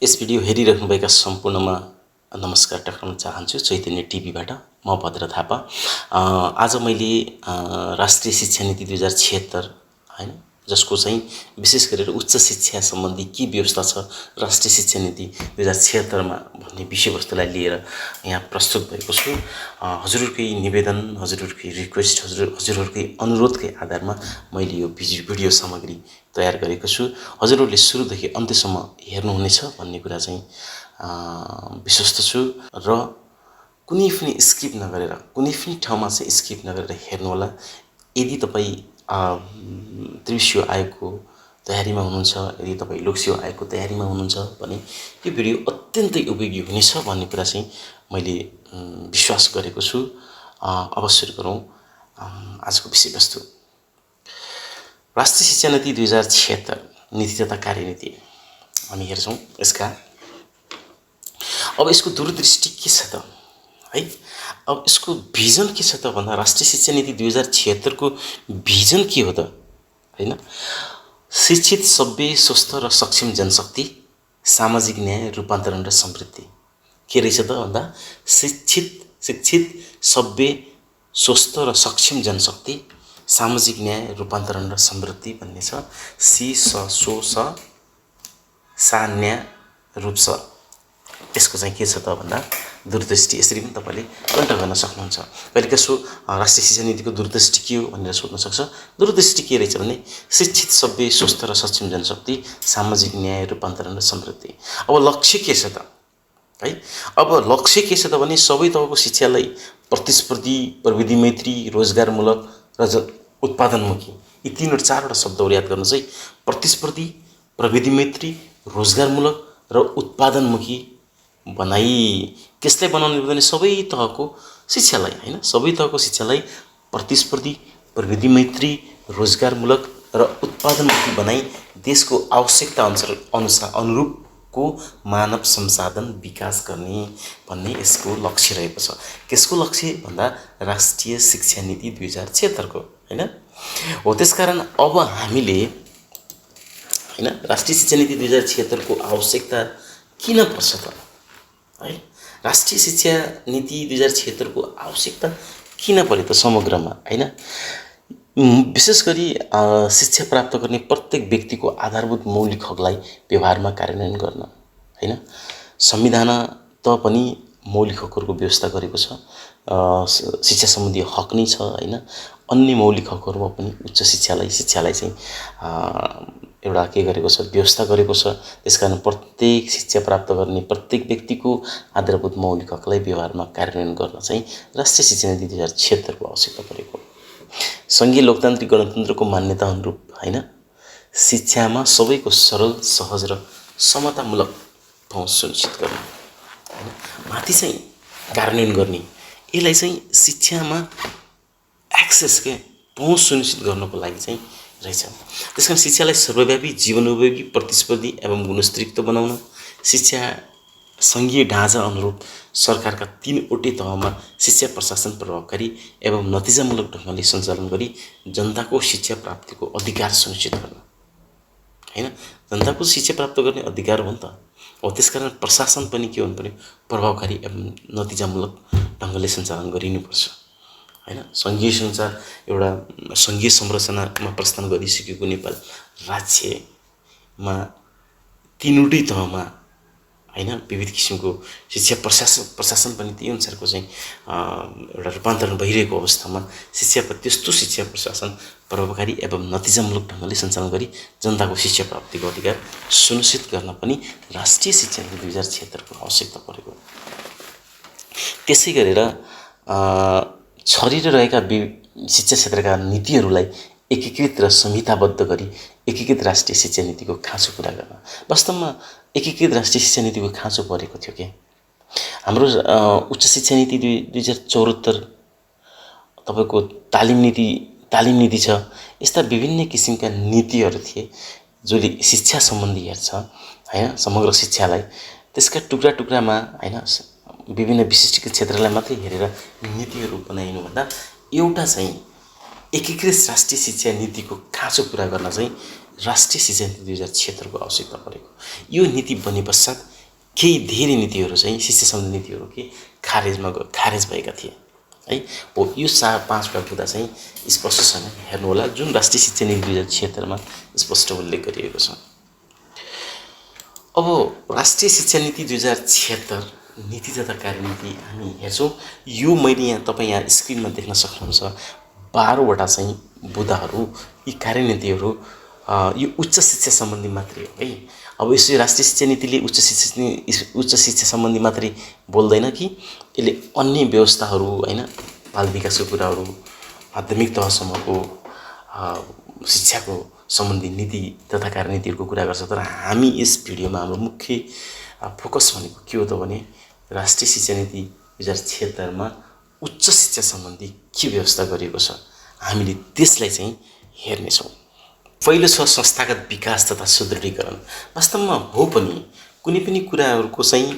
यस video हेरिराख्नुभएका सम्पूर्णमा नमस्कार टक्राउन चाहन्छु। चैतन्य टिभीबाट म भद्र थापा। आज मैले राष्ट्रिय शिक्षा नीति 2076 हैन, जसको चाहिँ विशेष गरेर उच्च शिक्षा सम्बन्धी के व्यवस्था छ राष्ट्रिय शिक्षा नीति 2076 मा भन्ने विषयवस्तुलाई लिएर यहाँ प्रस्तुत भएको छु। हजुरहरुकै निवेदन, हजुरहरुकै रिक्वेस्ट, हजुरहरुकै अनुरोधकै आधारमा मैले यो भिडियो सामग्री तयार गरेको छु। हजुरहरुले सुरुदेखि अन्त्यसम्म हेर्नुहुनेछ भन्ने कुरा चाहिँ विश्वस्त छु र कुनै पनि स्किप नगरेर, कुनै पनि ठाउँमा चाहिँ स्किप नगरेर हेर्नुहोला। यदि तपाई त्रिविश्व आयोगको तयारीमा हुनुहुन्छ, यदि तपाई लोकसेवा आयोगको तयारीमा हुनुहुन्छ भने यो भिडियो अत्यन्तै उपयोगी हुनेछ भन्ने कुरा चाहिँ मैले विश्वास गरेको छु। अब सुरु गरौँ आजको विषयवस्तु। राष्ट्रिय शिक्षा नीति 2076 नीति तथा कार्यनीति हामी हेर्छौं। यसका अब यसको दूरदृष्टि के छ त है? अब यसको भिजन के छ त भन्दा राष्ट्रिय शिक्षा नीति 2076 को भिजन के हो त हैन? शिक्षित, सभ्य, स्वस्थ र सक्षम जनशक्ति, सामाजिक न्याय, रूपान्तरण र समृद्धि। के रहेछ त भन्दा शिक्षित, सभ्य, स्वस्थ र सक्षम जनशक्ति, सामाजिक न्याय, रूपान्तरण र समृद्धि भन्ने छ। सी स सो स सा न्याय रूप स। यसको चाहिँ के छ त भन्दा दूरदृष्टि यसरी पनि तपाईले कन्ट गर्न सक्नुहुन्छ। कहिले कसो राष्ट्रिय शिक्षा नीतिको दूरदृष्टि के हो भनेर सोध्न सक्छ। दूरदृष्टि के रहेछ भने शिक्षित, सभ्य, स्वस्थ र सक्षम जनशक्ति, सामाजिक न्याय, रूपान्तरण र समृद्धि। अब लक्ष्य के छ त है? अब लक्ष्य के छ त भने सबै तहको शिक्षालाई प्रतिस्पर्धी, प्रविधि मैत्री, रोजगारमूलक र उत्पादनमुखी, यी तीनवटा चारवटा शब्दहरु याद गर्नु चाहिँ प्रतिस्पर्धी, प्रविधि मैत्री, रोजगारमूलक र उत्पादनमुखी बनाई। त्यसलाई बनाउनु भने सबै तहको शिक्षालाई हैन, सबै तहको शिक्षालाई प्रतिस्पर्धी, प्रविधि मैत्री, रोजगारमूलक र उत्पादनमुखी बनाई देशको आवश्यकता अनुसार अनुरूपको मानव संसाधन विकास गर्ने भन्ने यसको लक्ष्य रहेको छ। त्यसको लक्ष्य भन्दा राष्ट्रिय शिक्षा नीति 2076 को हैन हो। त्यसकारण अब हामीले हैन राष्ट्रिय शिक्षा नीति 2076 को आवश्यकता किन पर्छ त है? राष्ट्रिय शिक्षा नीति 2076 को आवश्यकता किन पर्यो त समग्रमा हैन? विशेष गरी शिक्षा प्राप्त गर्ने प्रत्येक व्यक्तिको आधारभूत मौलिक हकलाई व्यवहारमा कार्यान्वयन गर्न हैन। संविधान त पनि मौलिक हकहरुको व्यवस्था गरेको छ। शिक्षा सम्बन्धी हक नै छ हैन। अन्य मौलिक हकहरुमा पनि उच्च शिक्षालाई चाहिँ एउटा के गरेको छ, व्यवस्था गरेको छ। त्यसकारण प्रत्येक शिक्षा प्राप्त गर्ने प्रत्येक व्यक्तिको आधारभूत मौलिक हकलाई व्यवहारमा कार्यान्वयन गर्न चाहिँ राष्ट्रिय शिक्षा नीति 2076 को आवश्यकता परेको। संघीय लोकतान्त्रिक गणतन्त्रको मान्यता अनुरूप हैन शिक्षामा सबैको सरल, सहज र समतामूलक पहुँच सुनिश्चित गर्ने हैन, माथि चाहिँ कार्यान्वयन गर्ने, यसलाई चाहिँ शिक्षामा एक्सेस के पहुँच सुनिश्चित गर्नको लागि चाहिँ रहेछ। त्यसकारण शिक्षालाई सर्वव्यापी, जीवनोपयोगी, प्रतिस्पर्धी एवं गुणस्तरयुक्त बनाउन शिक्षा संघीय ढाँचा अनुरूप सरकारका तीनवटै तहमा शिक्षा प्रशासन प्रभावकारी एवं नतिजामूलक ढंगले सञ्चालन गरी जनताको शिक्षा प्राप्तिको अधिकार सुनिश्चित गर्न हैन। जनताको शिक्षा प्राप्त गर्ने अधिकार हो नि त। हो त्यसकारण प्रशासन पनि के हुनु पर्यो, प्रभावकारी एवं नतिजामूलक ढंगले सञ्चालन गरिनुपर्छ हैन। संघीय संचार एउटा संघीय संरचनामा प्रस्थान गरिसकेको नेपाल राज्यमा तीनवटै तहमा हैन विविध किसिमको शिक्षा प्रशासन पनि त्यही अनुसारको चाहिँ एउटा रूपान्तरण भइरहेको अवस्थामा त्यस्तो शिक्षा प्रशासन प्रभावकारी एवं नतिजामूलक ढंगले सञ्चालन गरी जनताको शिक्षा प्राप्तिको अधिकार सुनिश्चित गर्न पनि राष्ट्रिय शिक्षा नीति 2076 को आवश्यकता परेको। त्यसै गरेर छरिएर रहेका शिक्षा क्षेत्रका नीतिहरूलाई एकीकृत र संहिताबद्ध गरी एकीकृत राष्ट्रिय शिक्षा नीतिको खाँचो पूरा गर्न। वास्तवमा एकीकृत राष्ट्रिय शिक्षा नीतिको खाँचो परेको थियो के हाम्रो उच्च शिक्षा नीति 2074 तपाईको तालिम नीति छ। यस्ता विभिन्न किसिमका नीतिहरू थिए जसले शिक्षा सम्बन्धी हेर्छ हैन, समग्र शिक्षालाई त्यसका टुक्रा-टुक्रामा हैन विभिन्न विशिष्ट क्षेत्रलाई मात्रै हेरेर नीतिहरू बनाइनु भन्दा एउटा चाहिँ एकीकृत राष्ट्रिय शिक्षा नीतिको खाँचो पूरा गर्न चाहिँ राष्ट्रिय शिक्षा नीति 2076 को आवश्यकता परेको। यो नीति बने पश्चात केही धेरै नीतिहरू चाहिँ शिक्षा सम्बन्धी नीतिहरू के खारेज भएका थिए है। हो यो 5वटा बुँदा चाहिँ स्पष्टसँग हेर्नु होला, जुन राष्ट्रिय शिक्षा नीति 2076 मा स्पष्ट उल्लेख गरिएको छ। अब राष्ट्रिय शिक्षा नीति 2076 नीति तथा कार्यनीति हामी हेर्छौँ। यो मैले यहाँ स्क्रिनमा देख्न सक्नुहुन्छ 12वटा चाहिँ बुँदाहरू, यी कार्यनीतिहरू यो उच्च शिक्षा सम्बन्धी मात्रै हो है। अब यसो राष्ट्रिय शिक्षा नीतिले उच्च शिक्षा सम्बन्धी मात्रै बोल्दैन कि यसले अन्य व्यवस्थाहरू हैन, बाल विकासको कुराहरू, माध्यमिक तहसम्मको शिक्षाको सम्बन्धी नीति तथा कार्यनीतिहरूको कुरा गर्छ। तर हामी यस भिडियोमा हाम्रो मुख्य फोकस भनेको के हो त भने राष्ट्रिय शिक्षा नीति 2076 मा उच्च शिक्षा सम्बन्धी के व्यवस्था गरिएको छ, हामीले त्यसलाई चाहिँ हेर्नेछौँ। पहिलो छ संस्थागत विकास तथा सुदृढीकरण। वास्तवमा हो पनि कुनै पनि कुराहरूको चाहिँ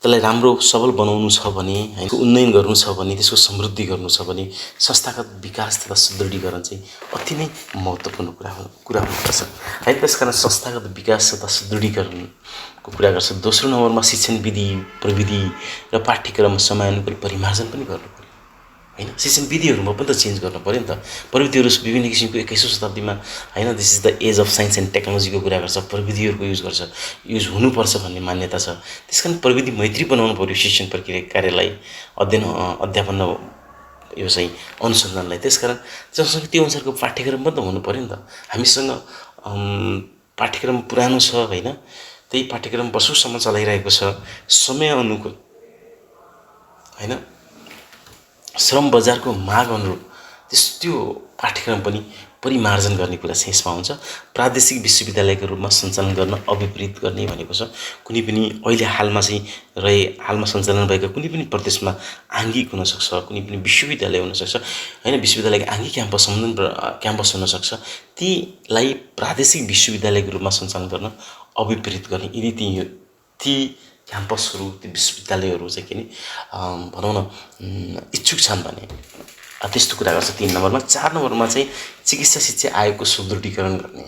त्यसलाई राम्रो सबल बनाउनु छ भने, हैन, उन्नयन गर्नु छ भने, त्यसको समृद्धि गर्नु छ भने संस्थागत विकास तथा सुदृढीकरण चाहिँ अति नै महत्त्वपूर्ण कुरा हुनुपर्छ है। त्यसकारण संस्थागत विकास तथा सुदृढीकरणको कुरा गर्छ। दोस्रो नम्बरमा शिक्षण विधि, प्रविधि र पाठ्यक्रम समयानुकूल परिमार्जन पनि गर्नु पर्यो हैन। शिक्षण विधिहरूमा पनि त चेन्ज गर्नु पर्यो नि त। प्रविधिहरू विभिन्न किसिमको 21औं शताब्दीमा हैन, this is the age of science and टेक्नोलोजीको कुरा गर्छ, प्रविधिहरूको युज हुनुपर्छ भन्ने मान्यता छ। त्यसकारण प्रविधि मैत्री बनाउनु पर्यो शिक्षण प्रक्रिया कार्यलाई, अध्यापन यो चाहिँ अनुसन्धानलाई। त्यसकारण सँगसँगै त्यो अनुसारको पाठ्यक्रम पनि त हुनु पर्यो नि त। हामीसँग पाठ्यक्रम पुरानो छ हैन, त्यही पाठ्यक्रम वर्षौंसम्म चलाइरहेको छ, समय अनुकूल हैन, श्रम बजारको माग अनुरूप त्यो पाठ्यक्रम पनि परिमार्जन गर्ने कुरा चाहिँ यसमा हुन्छ। प्रादेशिक विश्वविद्यालयको रूपमा सञ्चालन गर्न अभिप्रेरित गर्ने भनेको छ। कुनै पनि अहिले हालमा सञ्चालन भएका कुनै पनि प्रदेशमा आङ्गिक हुन सक्छ, कुनै पनि विश्वविद्यालय हुन सक्छ हैन, विश्वविद्यालयको आङ्गिक क्याम्पस हुन सक्छ, तीलाई प्रादेशिक विश्वविद्यालयको रूपमा सञ्चालन गर्न अभिप्रेरित गर्ने। यदि ती क्याम्पसहरू, ती विश्वविद्यालयहरू चाहिँ के नि भनौँ न इच्छुक छन् भने त्यस्तो कुरा गर्छ 3 नम्बरमा। 4 नम्बरमा चाहिँ चिकित्सा शिक्षा आयोगको सुदृढीकरण गर्ने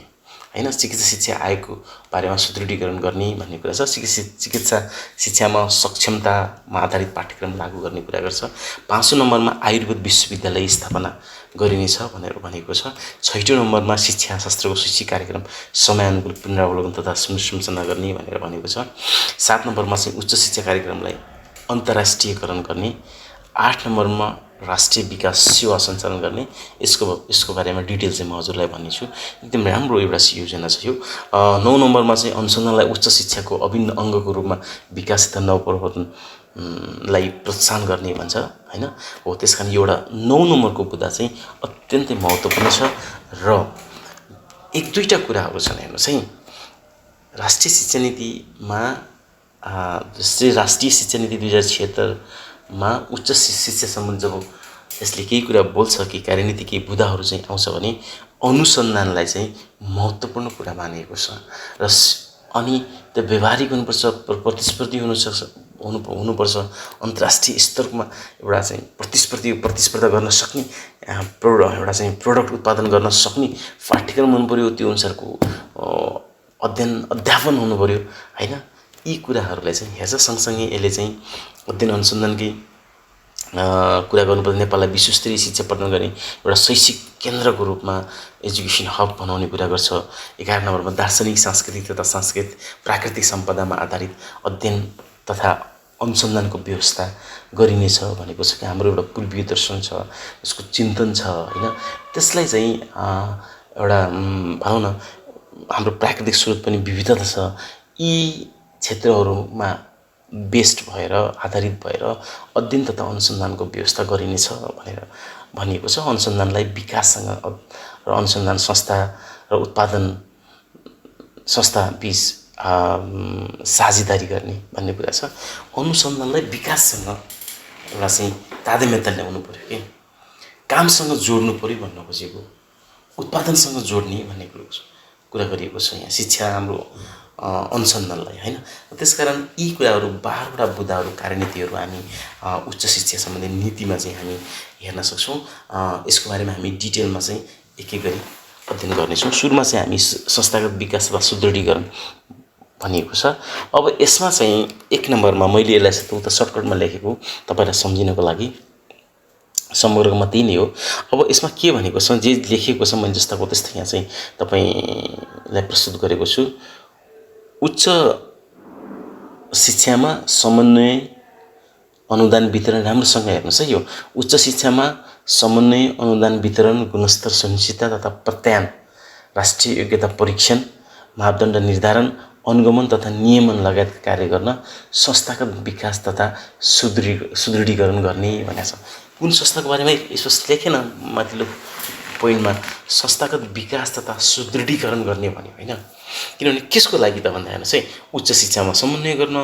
हैन, चिकित्सा शिक्षा आयोगको बारेमा सुदृढीकरण गर्ने भन्ने कुरा छ। चिकित्सा शिक्षामा सक्षमतामा आधारित पाठ्यक्रम लागू गर्ने कुरा गर्छ। 5औं नम्बरमा आयुर्वेद विश्वविद्यालय स्थापना गरिनेछ भनेर भनेको छ। 6औं नम्बरमा शिक्षा शास्त्रको शैक्षिक कार्यक्रम समयानुकूल पुनरावलोकन तथा संरचना गर्ने भनेर भनेको छ। 7 नम्बरमा चाहिँ उच्च शिक्षा कार्यक्रमलाई अन्तर्राष्ट्रियकरण गर्ने। 8 नम्बरमा राष्ट्रिय विकास सेवा सञ्चालन गर्ने। यसको बारेमा डिटेल चाहिँ म हजुरलाई भन्नेछु। एकदम राम्रो एउटा योजना छ यो। 9 नम्बरमा चाहिँ अनुसन्धानलाई उच्च शिक्षाको अभिन्न अङ्गको रूपमा विकास तथा नवप्रवर्तनलाई प्रोत्साहन गर्ने भन्छ हैन। हो त्यसकारण एउटा 9 नम्बरको बुँदा चाहिँ अत्यन्तै महत्त्वपूर्ण छ। र 1-2टा कुराहरू छन् हेर्नुहोस् है। राष्ट्रिय शिक्षा नीतिमा राष्ट्रिय शिक्षा नीति 2076 मा उच्च शिक्षा सम्बन्धी जब यसले केही कुरा बोल्छ कि कार्यनीति केही बुँदाहरू चाहिँ आउँछ भने अनुसन्धानलाई चाहिँ महत्त्वपूर्ण कुरा मानिएको छ। र अनि त्यो व्यावहारिक हुनुपर्छ, प्रतिस्पर्धी हुनुपर्छ, अन्तर्राष्ट्रिय स्तरमा एउटा चाहिँ प्रतिस्पर्धा गर्न सक्ने एउटा चाहिँ प्रोडक्ट उत्पादन गर्न सक्ने पाठ्यक्रम हुनु पर्यो, त्यो अनुसारको अध्यापन हुनु पर्यो हैन। यी कुराहरूलाई चाहिँ हेर्छ। सँगसँगै यसले चाहिँ अध्ययन अनुसन्धानकै कुरा गर्नुपर्दा नेपाललाई विश्वस्तरीय शिक्षा प्रदान गर्ने एउटा शैक्षिक केन्द्रको रूपमा एजुकेसन हब बनाउने कुरा गर्छ। 11 नम्बरमा दार्शनिक, सांस्कृतिक तथा प्राकृतिक सम्पदामा आधारित अध्ययन तथा अनुसन्धानको व्यवस्था गरिनेछ भनेको छ कि हाम्रो एउटा पूर्वीय दर्शन छ, यसको चिन्तन छ हैन। त्यसलाई चाहिँ एउटा भनौँ न हाम्रो प्राकृतिक स्रोत पनि विविधता छ, यी क्षेत्रहरूमा बेस्ड भएर आधारित भएर अध्ययन तथा अनुसन्धानको व्यवस्था गरिनेछ भनेर भनिएको छ। अनुसन्धानलाई विकाससँग र अनुसन्धान संस्था र उत्पादन संस्था बीच साझेदारी गर्ने भन्ने कुरा छ। अनुसन्धानलाई विकाससँग एउटा चाहिँ तादात्म्यता ल्याउनु पर्यो कि कामसँग जोड्नु पर्यो भन्न खोजेको, उत्पादनसँग जोड्ने भन्ने कुरा गरिएको छ यहाँ शिक्षा हाम्रो अनुसन्धानलाई हैन। त्यसकारण यी कुराहरू 12वटा बुँदाहरू कार्यनीतिहरू हामी उच्च शिक्षा सम्बन्धी नीतिमा चाहिँ हामी हेर्न सक्छौँ। यसको बारेमा हामी डिटेलमा चाहिँ एक गरी अध्ययन गर्नेछौँ। सुरुमा चाहिँ हामी संस्थागत विकास वा सुदृढीकरण भनिएको छ। अब यसमा चाहिँ 1 नम्बरमा मैले यसलाई त सर्टकटमा लेखेको तपाईँलाई सम्झिनको लागि, समग्रमा त्यही नै हो। अब यसमा के भनेको छ, जे लेखिएको छ मैले जस्ताको त्यस्तै यहाँ चाहिँ तपाईँलाई प्रस्तुत गरेको छु। उच्च शिक्षामा समन्वय अनुदान वितरण, राम्रोसँग हेर्नुहोस् है, यो उच्च शिक्षामा समन्वय अनुदान वितरण, गुणस्तर सुनिश्चितता तथा प्रत्यायन, राष्ट्रिय योग्यता परीक्षण, मापदण्ड निर्धारण, अनुगमन तथा नियमन लगायतका कार्य गर्न संस्थागत विकास तथा सुदृढीकरण गर्ने भनेको छ। कुन संस्थाको बारेमा यसो लेखेन माथिल्लो पोइन्टमा, संस्थागत विकास तथा सुदृढीकरण गर्ने भन्यो होइन। किनभने कसको लागि त भन्दा हेर्नुहोस् है, उच्च शिक्षामा समन्वय गर्न,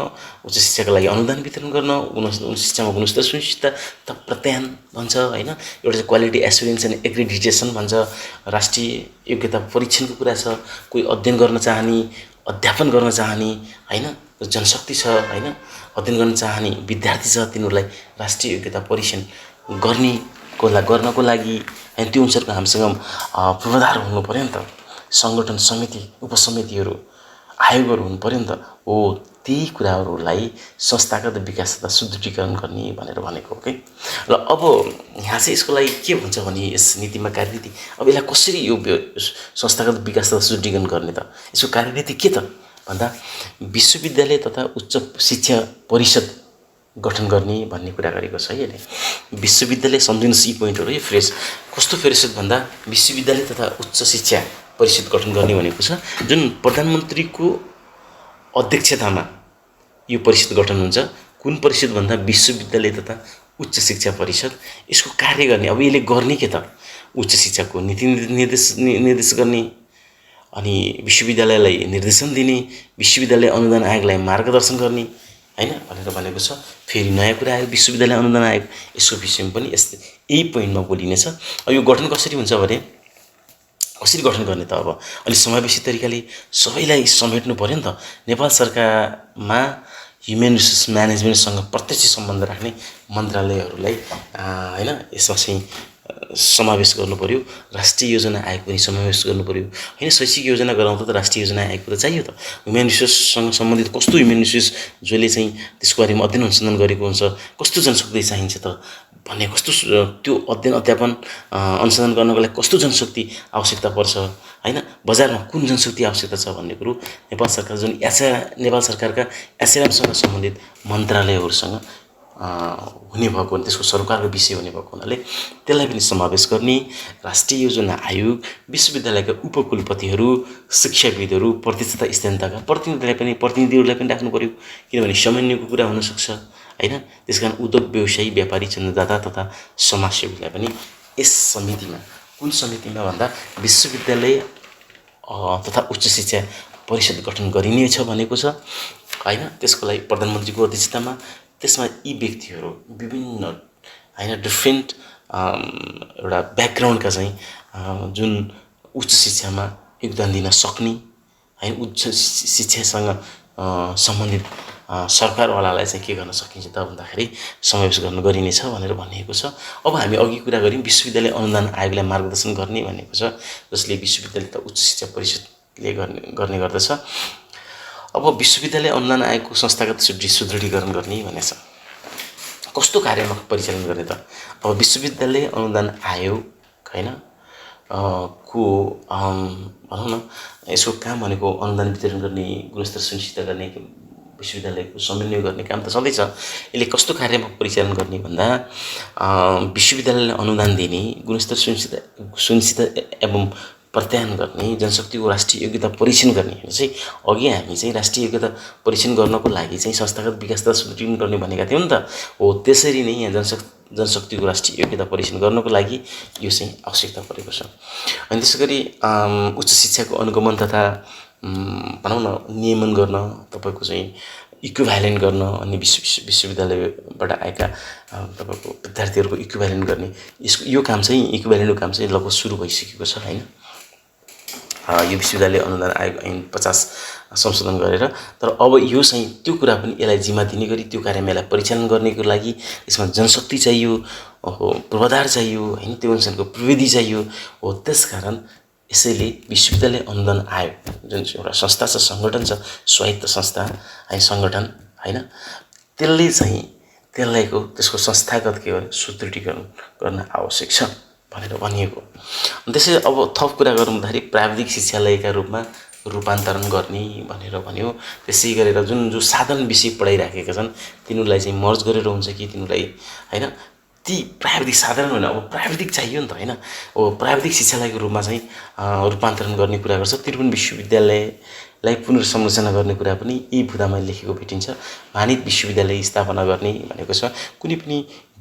उच्च शिक्षाको लागि अनुदान वितरण गर्न, उच्च शिक्षामा गुणस्तर सुनिश्चितता तथा प्रत्यायन भन्छ होइन। एउटा चाहिँ क्वालिटी एस्युरेन्स एन्ड एक्रिडिटेसन भन्छ, राष्ट्रिय योग्यता परीक्षणको कुरा छ। कोही अध्ययन गर्न चाहने, अध्यापन गर्न चाहने होइन, जनशक्ति छ होइन, अध्ययन गर्न चाहने विद्यार्थी छ, तिनीहरूलाई राष्ट्रिय योग्यता परीक्षण गर्नको लागि अनि त्यो अनुसारको हामीसँग पूर्वाधार हुनु पर्यो नि त। सङ्गठन, समिति, उपसमितिहरू, आयोगहरू हुनु पर्यो नि त। हो, त्यही कुराहरूलाई संस्थागत विकास तथा सुदृढीकरण गर्ने भनेर भनेको हो कि। र अब यहाँ चाहिँ यसको लागि के भन्छ भने, यस नीतिमा कार्यनीति, अब यसलाई कसरी यो संस्थागत विकास तथा सुदृढीकरण गर्ने त, यसको कार्यनीति के त भन्दा विश्वविद्यालय तथा उच्च शिक्षा परिषद गठन गर्ने भन्ने कुरा गरेको छ है। विश्वविद्यालय, सम्झिनुहोस् यी पोइन्टहरू, यो फ्रेज कस्तो परिषद भन्दा विश्वविद्यालय तथा उच्च शिक्षा परिषद गठन गर्ने भनेको छ, जुन प्रधानमन्त्रीको अध्यक्षतामा यो परिषद गठन हुन्छ। कुन परिषद भन्दा विश्वविद्यालय तथा उच्च शिक्षा परिषद। यसको कार्य गर्ने, अब यसले गर्ने के त, उच्च शिक्षाको नीति निर्देश गर्ने, अनि विश्वविद्यालयलाई निर्देशन दिने, विश्वविद्यालय अनुदान आयोगलाई मार्गदर्शन गर्ने हैन भनेर भनेको छ। फेरि नयाँ कुरा आयो, विश्वविद्यालय अनुदान आयोग, यसको विषयमा पनि यही पोइन्टमा बोलिनेछ। अब यो गठन कसरी हुन्छ भने, कसरी गठन गर्ने त, अब अलि समावेशी तरिकाले सबैलाई समेट्नु पर्यो नि त। नेपाल सरकारमा ह्युमन रिसोर्स म्यानेजमेन्टसँग प्रत्यक्ष सम्बन्ध राख्ने मन्त्रालयहरूलाई हैन यसमा चाहिँ समावेश गर्नु पर्यो। राष्ट्रिय योजना आयोग पनि समावेश गर्नु पर्यो हैन। शैक्षिक योजना गराउँदा त राष्ट्रिय योजना आयोग त चाहियो त। ह्युमन रिसोर्ससँग सम्बन्धित कस्तो ह्युमन रिसोर्स जसले चाहिँ त्यसको बारेमा अध्ययन अनुसन्धान गरेको हुन्छ, कस्तो जनशक्ति चाहिन्छ त भन्ने, कस्तो त्यो अध्ययन अध्यापन अनुसन्धान गर्नको लागि कस्तो जनशक्ति आवश्यकता पर्छ हैन, बजारमा कुन जनशक्ति आवश्यकता छ भन्ने कुरो नेपाल सरकार जुन नेपाल सरकारका एसएलएमसँग सम्बन्धित मन्त्रालयहरूसँग हुने भएको, त्यसको सरकारको विषय हुने भएको हुनाले त्यसलाई पनि समावेश गर्ने। राष्ट्रिय योजना आयोग, विश्वविद्यालयका उपकुलपतिहरू, शिक्षाविदहरू, प्रतिष्ठित स्थानीयताका प्रतिनिधिहरूलाई पनि राख्नु पर्यो, किनभने समन्वयको कुरा हुनसक्छ हैन। त्यसकारण उद्योग, व्यवसायी, व्यापारी, चन्दादाता तथा समाजसेवीलाई पनि यस समितिमा, कुन समितिमा भन्दा विश्वविद्यालय तथा उच्च शिक्षा परिषद गठन गरिनेछ भनेको छ हैन। त्यसको लागि प्रधानमन्त्रीको अध्यक्षतामा, त्यसमा यी व्यक्तिहरू विभिन्न हैन डिफ्रेन्ट एउटा ब्याकग्राउन्डका चाहिँ जुन उच्च शिक्षामा योगदान दिन सक्ने हैन, उच्च शिक्षासँग सम्बन्धित सरकारवालालाई चाहिँ के गर्न सकिन्छ त भन्दाखेरि समावेश गरिनेछ भनेर भनिएको छ। अब हामी अघि कुरा गऱ्यौँ विश्वविद्यालय अनुदान आयोगलाई मार्गदर्शन गर्ने भनेको छ, जसले विश्वविद्यालय तथा उच्च शिक्षा परिषदले गर्ने गर्दछ। अब विश्वविद्यालय अनुदान आयोगको संस्थागत सुदृढीकरण गर्ने भनेको छ। कस्तो कार्यमा परिचालन गर्ने त, अब विश्वविद्यालय अनुदान आयोग हैन को भनौँ न, यसको काम भनेको अनुदान वितरण गर्ने, गुणस्तर सुनिश्चित गर्ने, विश्वविद्यालयको समन्वय गर्ने काम त छँदैछ। यसले कस्तो कार्यमा परिचालन गर्ने भन्दा विश्वविद्यालयलाई अनुदान दिने, गुणस्तर सुनिश्चित एवं प्रत्यायन गर्ने, जनशक्तिको राष्ट्रिय योग्यता परीक्षण गर्ने चाहिँ अघि हामी चाहिँ राष्ट्रिय योग्यता परीक्षण गर्नको लागि चाहिँ संस्थागत विकास तथा सुदृढीकरण गर्ने भनेका थियौँ नि त। हो, त्यसरी नै यहाँ जनशक्तिको राष्ट्रिय योग्यता परीक्षण गर्नको लागि यो चाहिँ आवश्यकता परेको छ। अनि त्यसै गरी उच्च शिक्षाको अनुगमन तथा भनौँ न नियमन गर्न, तपाईँको चाहिँ इक्विभ्यालेन्ट गर्न, अनि विश्वविद्यालयबाट आएका तपाईँको विद्यार्थीहरूको इक्विभ्यालेन्ट गर्ने, यो काम चाहिँ इक्विभ्यालेन्टको काम चाहिँ लगभग सुरु भइसकेको छ हैन। यो विश्वविद्यालय अनुदान आयोग ऐन 50 संशोधन गरेर, तर अब यो चाहिँ त्यो कुरा पनि यसलाई जिम्मा दिने गरी त्यो कार्यमा यसलाई परिचालन गर्नेको लागि यसमा जनशक्ति चाहियो, पूर्वाधार चाहियो हैन, त्यो अनुसारको प्रविधि चाहियो। हो, त्यसकारण यसैले विश्वविद्यालय अनुदान आयोग जुन चाहिँ एउटा संस्था छ, सङ्गठन छ, स्वायत्त संस्था है, सङ्गठन होइन, त्यसलाईको त्यसको संस्थागत के गर्यो सुदृढीकरण गर्न आवश्यक छ भनेर भनिएको। त्यसै अब थप कुरा गरौँ भन्दाखेरि प्राविधिक शिक्षालयका रूपमा रूपान्तरण गर्ने भनेर भन्यो। त्यसै गरेर जुन साधन विषय पढाइराखेका छन् तिनीहरूलाई चाहिँ मर्ज गरेर हुन्छ कि तिनीहरूलाई होइन, ती प्राविधिक साधारण होइन, अब प्राविधिक चाहियो नि त होइन, अब प्राविधिक शिक्षालयको रूपमा चाहिँ रूपान्तरण गर्ने कुरा गर्छ। त्रिभुवन विश्वविद्यालयलाई पुनर्संरचना गर्ने कुरा पनि यी बुँदामा लेखेको भेटिन्छ। मानित विश्वविद्यालय स्थापना गर्ने भनेको छ। कुनै पनि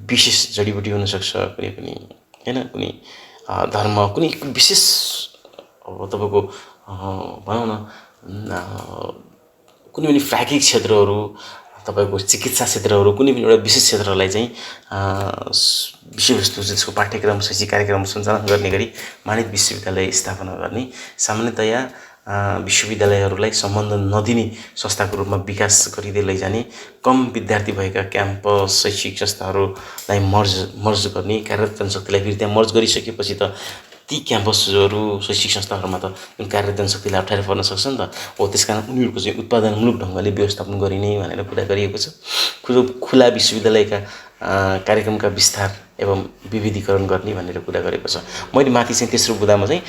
विशेष जडीबुटी हुनसक्छ, कुनै पनि होइन, कुनै धर्म, कुनै विशेष अब तपाईँको भनौँ न कुनै पनि प्राज्ञिक क्षेत्रहरू, तपाईँको चिकित्सा क्षेत्रहरू, कुनै पनि एउटा विशेष क्षेत्रलाई चाहिँ विषयवस्तु त्यसको पाठ्यक्रम शैक्षिक कार्यक्रम सञ्चालन गर्ने गरी मानित विश्वविद्यालय स्थापना गर्ने, सामान्यतया विश्वविद्यालयहरूलाई सम्बन्ध नदिने संस्थाको रूपमा विकास गरिँदै लैजाने, कम विद्यार्थी भएका क्याम्पस शैक्षिक संस्थाहरूलाई मर्ज गर्ने, कार्यरत जनशक्तिलाई फेरि त्यहाँ मर्ज गरिसकेपछि त ती क्याम्पसहरू शैक्षिक संस्थाहरूमा त जुन कार्यरत जनशक्तिलाई अप्ठ्यारो पर्न सक्छ नि त। हो त्यसकारण उनीहरूको चाहिँ उत्पादनमूलक ढङ्गले व्यवस्थापन गरिने भनेर कुरा गरिएको छ। खुला विश्वविद्यालयका कार्यक्रमका विस्तार एवं विविधीकरण गर्ने भनेर कुरा गरेको छ। मैले माथि चाहिँ तेस्रो बुँदामा चाहिँ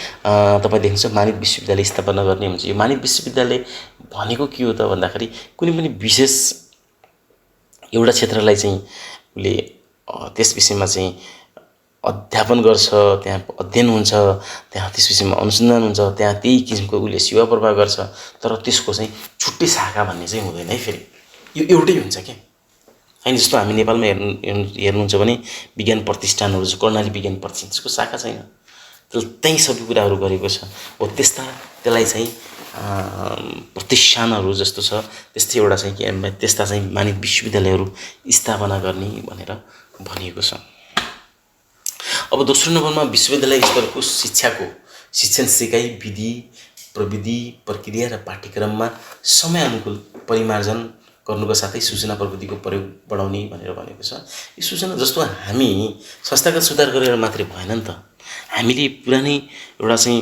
तपाईँ देख्नुहुन्छ मानित विश्वविद्यालय स्थापना गर्ने हुन्छ। यो मानित विश्वविद्यालय भनेको के हो त भन्दाखेरि कुनै पनि विशेष एउटा क्षेत्रलाई चाहिँ उसले त्यस विषयमा चाहिँ अध्यापन गर्छ, त्यहाँ अध्ययन हुन्छ, त्यहाँ त्यस विषयमा अनुसन्धान हुन्छ, त्यहाँ त्यही किसिमको उसले सेवा प्रवाह गर्छ, तर त्यसको चाहिँ छुट्टै शाखा भन्ने चाहिँ हुँदैन है। फेरि यो एउटै हुन्छ क्या होइन। जस्तो हामी नेपालमा हेर्नुहुन्छ भने विज्ञान प्रतिष्ठानहरू छ, कर्णाली विज्ञान प्रतिष्ठान, त्यसको शाखा छैन, त्यहीँ सबै कुराहरू गरेको छ। हो त्यसलाई चाहिँ प्रतिष्ठानहरू जस्तो छ त्यस्तै एउटा चाहिँ के त्यस्ता चाहिँ मानित विश्वविद्यालयहरू स्थापना गर्ने भनेर भनिएको छ। अब दोस्रो नम्बरमा विश्वविद्यालय स्तरको शिक्षण सिकाइ विधि प्रविधि प्रक्रिया र पाठ्यक्रममा समयानुकूल परिमार्जन गर्नुको साथै सूचना प्रविधिको प्रयोग बढाउने भनेर भनेको छ। यो सूचना जस्तो हामी संस्थागत सुधार गरेर मात्रै भएन नि त, हामीले पुरानै एउटा चाहिँ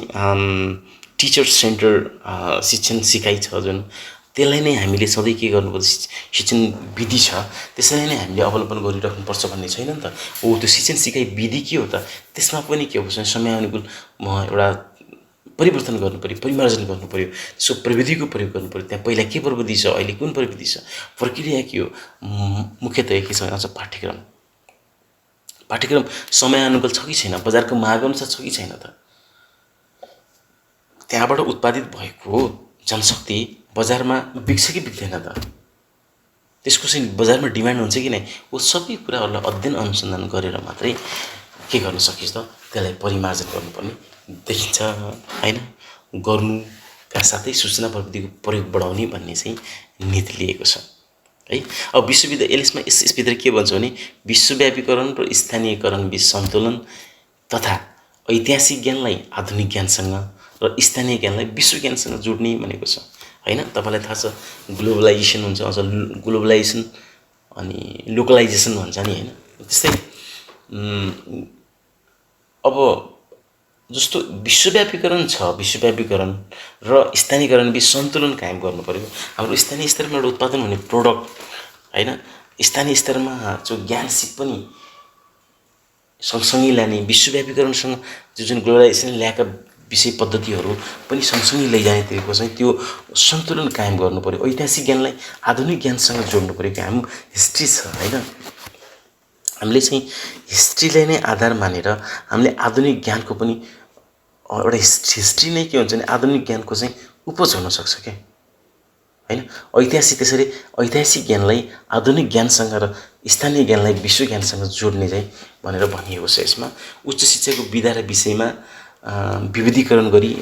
टिचर सेन्टर शिक्षण सिकाइ छ जुन, त्यसलाई नै हामीले सधैँ के गर्नुपर्छ, शिक्षण विधि छ त्यसरी नै हामीले अवलम्बन गरिराख्नुपर्छ भन्ने छैन नि त। हो त्यो शिक्षण सिकाइ विधि के हो त, त्यसमा पनि के हो समयानुकूल एउटा परिवर्तन गर्नु पऱ्यो, परिमार्जन गर्नु पऱ्यो, त्यसको प्रविधिको प्रयोग गर्नु पऱ्यो। त्यहाँ पहिला के प्रविधि छ, अहिले कुन प्रविधि छ, प्रक्रिया के हो, मुख्यतया के छ अझ पाठ्यक्रम समयानुकूल छ कि छैन, बजारको माग अनुसार छ कि छैन त, त्यहाँबाट उत्पादित भएको जनशक्ति बजारमा बिक्छ कि बिक्दैन त, त्यसको चाहिँ बजारमा डिमान्ड हुन्छ कि नै, वो सबै कुराहरूलाई अध्ययन अनुसन्धान गरेर मात्रै के गर्न सकिन्छ त, त्यसलाई परिमार्जन गर्नुपर्ने देखिन्छ होइन। गर्नुका साथै सूचना प्रविधिको प्रयोग बढाउने भन्ने चाहिँ नीति लिएको छ है। अब विश्वविद्यालय यसमा यसभित्र के भन्छ भने विश्वव्यापीकरण र स्थानीयकरण बीच सन्तुलन तथा ऐतिहासिक ज्ञानलाई आधुनिक ज्ञानसँग र स्थानीय ज्ञानलाई विश्व ज्ञानसँग जोड्ने भनेको छ होइन। तपाईँलाई थाहा छ ग्लोबलाइजेसन हुन्छ, अझ ग्लोबलाइजेसन अनि लोकलाइजेसन भन्छ नि होइन। त्यस्तै अब जस्तो विश्वव्यापीकरण छ, विश्वव्यापीकरण र स्थानीयकरण बीच सन्तुलन कायम गर्नु पर्यो। हाम्रो स्थानीय स्तरमा एउटा उत्पादन हुने प्रोडक्ट होइन, स्थानीय स्तरमा जो ज्ञान सिप पनि सँगसँगै लाने, विश्वव्यापीकरणसँग जुन ग्लोबलाइजेसन ल्याएका विषय पद्धतिहरू पनि सँगसँगै लैजानेतिरको चाहिँ त्यो सन्तुलन कायम गर्नु पर्यो। ऐतिहासिक ज्ञानलाई आधुनिक ज्ञानसँग जोड्नु पर्यो कि हाम्रो हिस्ट्री छ होइन, हामीले चाहिँ हिस्ट्रीलाई नै आधार मानेर हामीले आधुनिक ज्ञानको पनि एउटा हिस्ट्री नै के हुन्छ भने आधुनिक ज्ञानको चाहिँ उपज हुनसक्छ क्या होइन। त्यसरी ऐतिहासिक ज्ञानलाई आधुनिक ज्ञानसँग र स्थानीय ज्ञानलाई विश्व ज्ञानसँग जोड्ने चाहिँ भनेर भनिएको छ। यसमा उच्च शिक्षाको विधा र विषयमा विविधीकरण गरी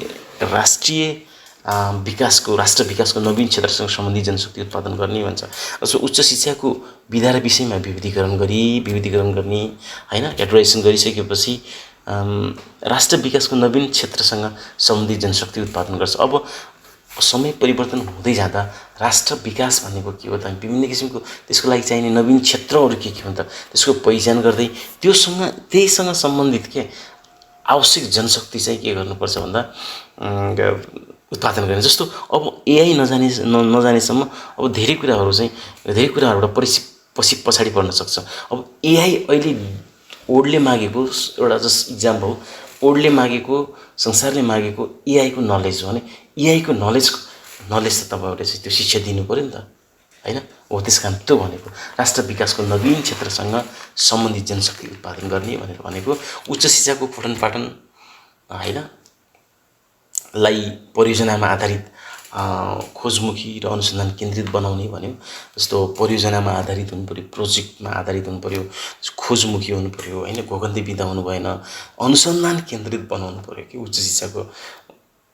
राष्ट्र विकासको नवीन क्षेत्रसँग सम्बन्धित जनशक्ति उत्पादन गर्ने भन्छ। जस्तो उच्च शिक्षाको विधा र विषयमा विविधीकरण गर्ने होइन, एडोरेसन गरिसकेपछि राष्ट्र विकासको नवीन क्षेत्रसँग सम्बन्धित जनशक्ति उत्पादन गर्छ। अब समय परिवर्तन हुँदै जाँदा राष्ट्र विकास भनेको के हो त, विभिन्न किसिमको त्यसको लागि चाहिने नवीन क्षेत्रहरू के हुन् त, त्यसको पहिचान गर्दै त्यहीसँग सम्बन्धित के आवश्यक जनशक्ति चाहिँ के गर्नुपर्छ भन्दा उत्पादन गर्ने। जस्तो अब एआई नजानेसम्म अब धेरै कुराहरूबाट पछाडि पर्न सक्छ। अब एआई अहिले वर्ल्डले मागेको एउटा जस्ट इक्जाम्पल, वर्ल्डले मागेको, संसारले मागेको एआईको नलेज हो भने एआईको नलेज त तपाईँहरूले चाहिँ त्यो शिक्षा दिनु पऱ्यो नि त, होइन? हो, त्यस कारण त्यो भनेको राष्ट्र विकासको नवीन क्षेत्रसँग सम्बन्धित जनशक्ति उत्पादन गर्ने भनेर भनेको उच्च शिक्षाको पठन पाठन, होइन, लाई परियोजनामा आधारित खोजमुखी र अनुसन्धान केन्द्रित बनाउने भन्यो। जस्तो परियोजनामा आधारित हुनु पऱ्यो, प्रोजेक्टमा आधारित हुनु पऱ्यो, खोजमुखी हुनु पऱ्यो, होइन, घोगन्ती बिदा हुनु भएन, अनुसन्धान केन्द्रित बनाउनु पऱ्यो कि उच्च शिक्षाको।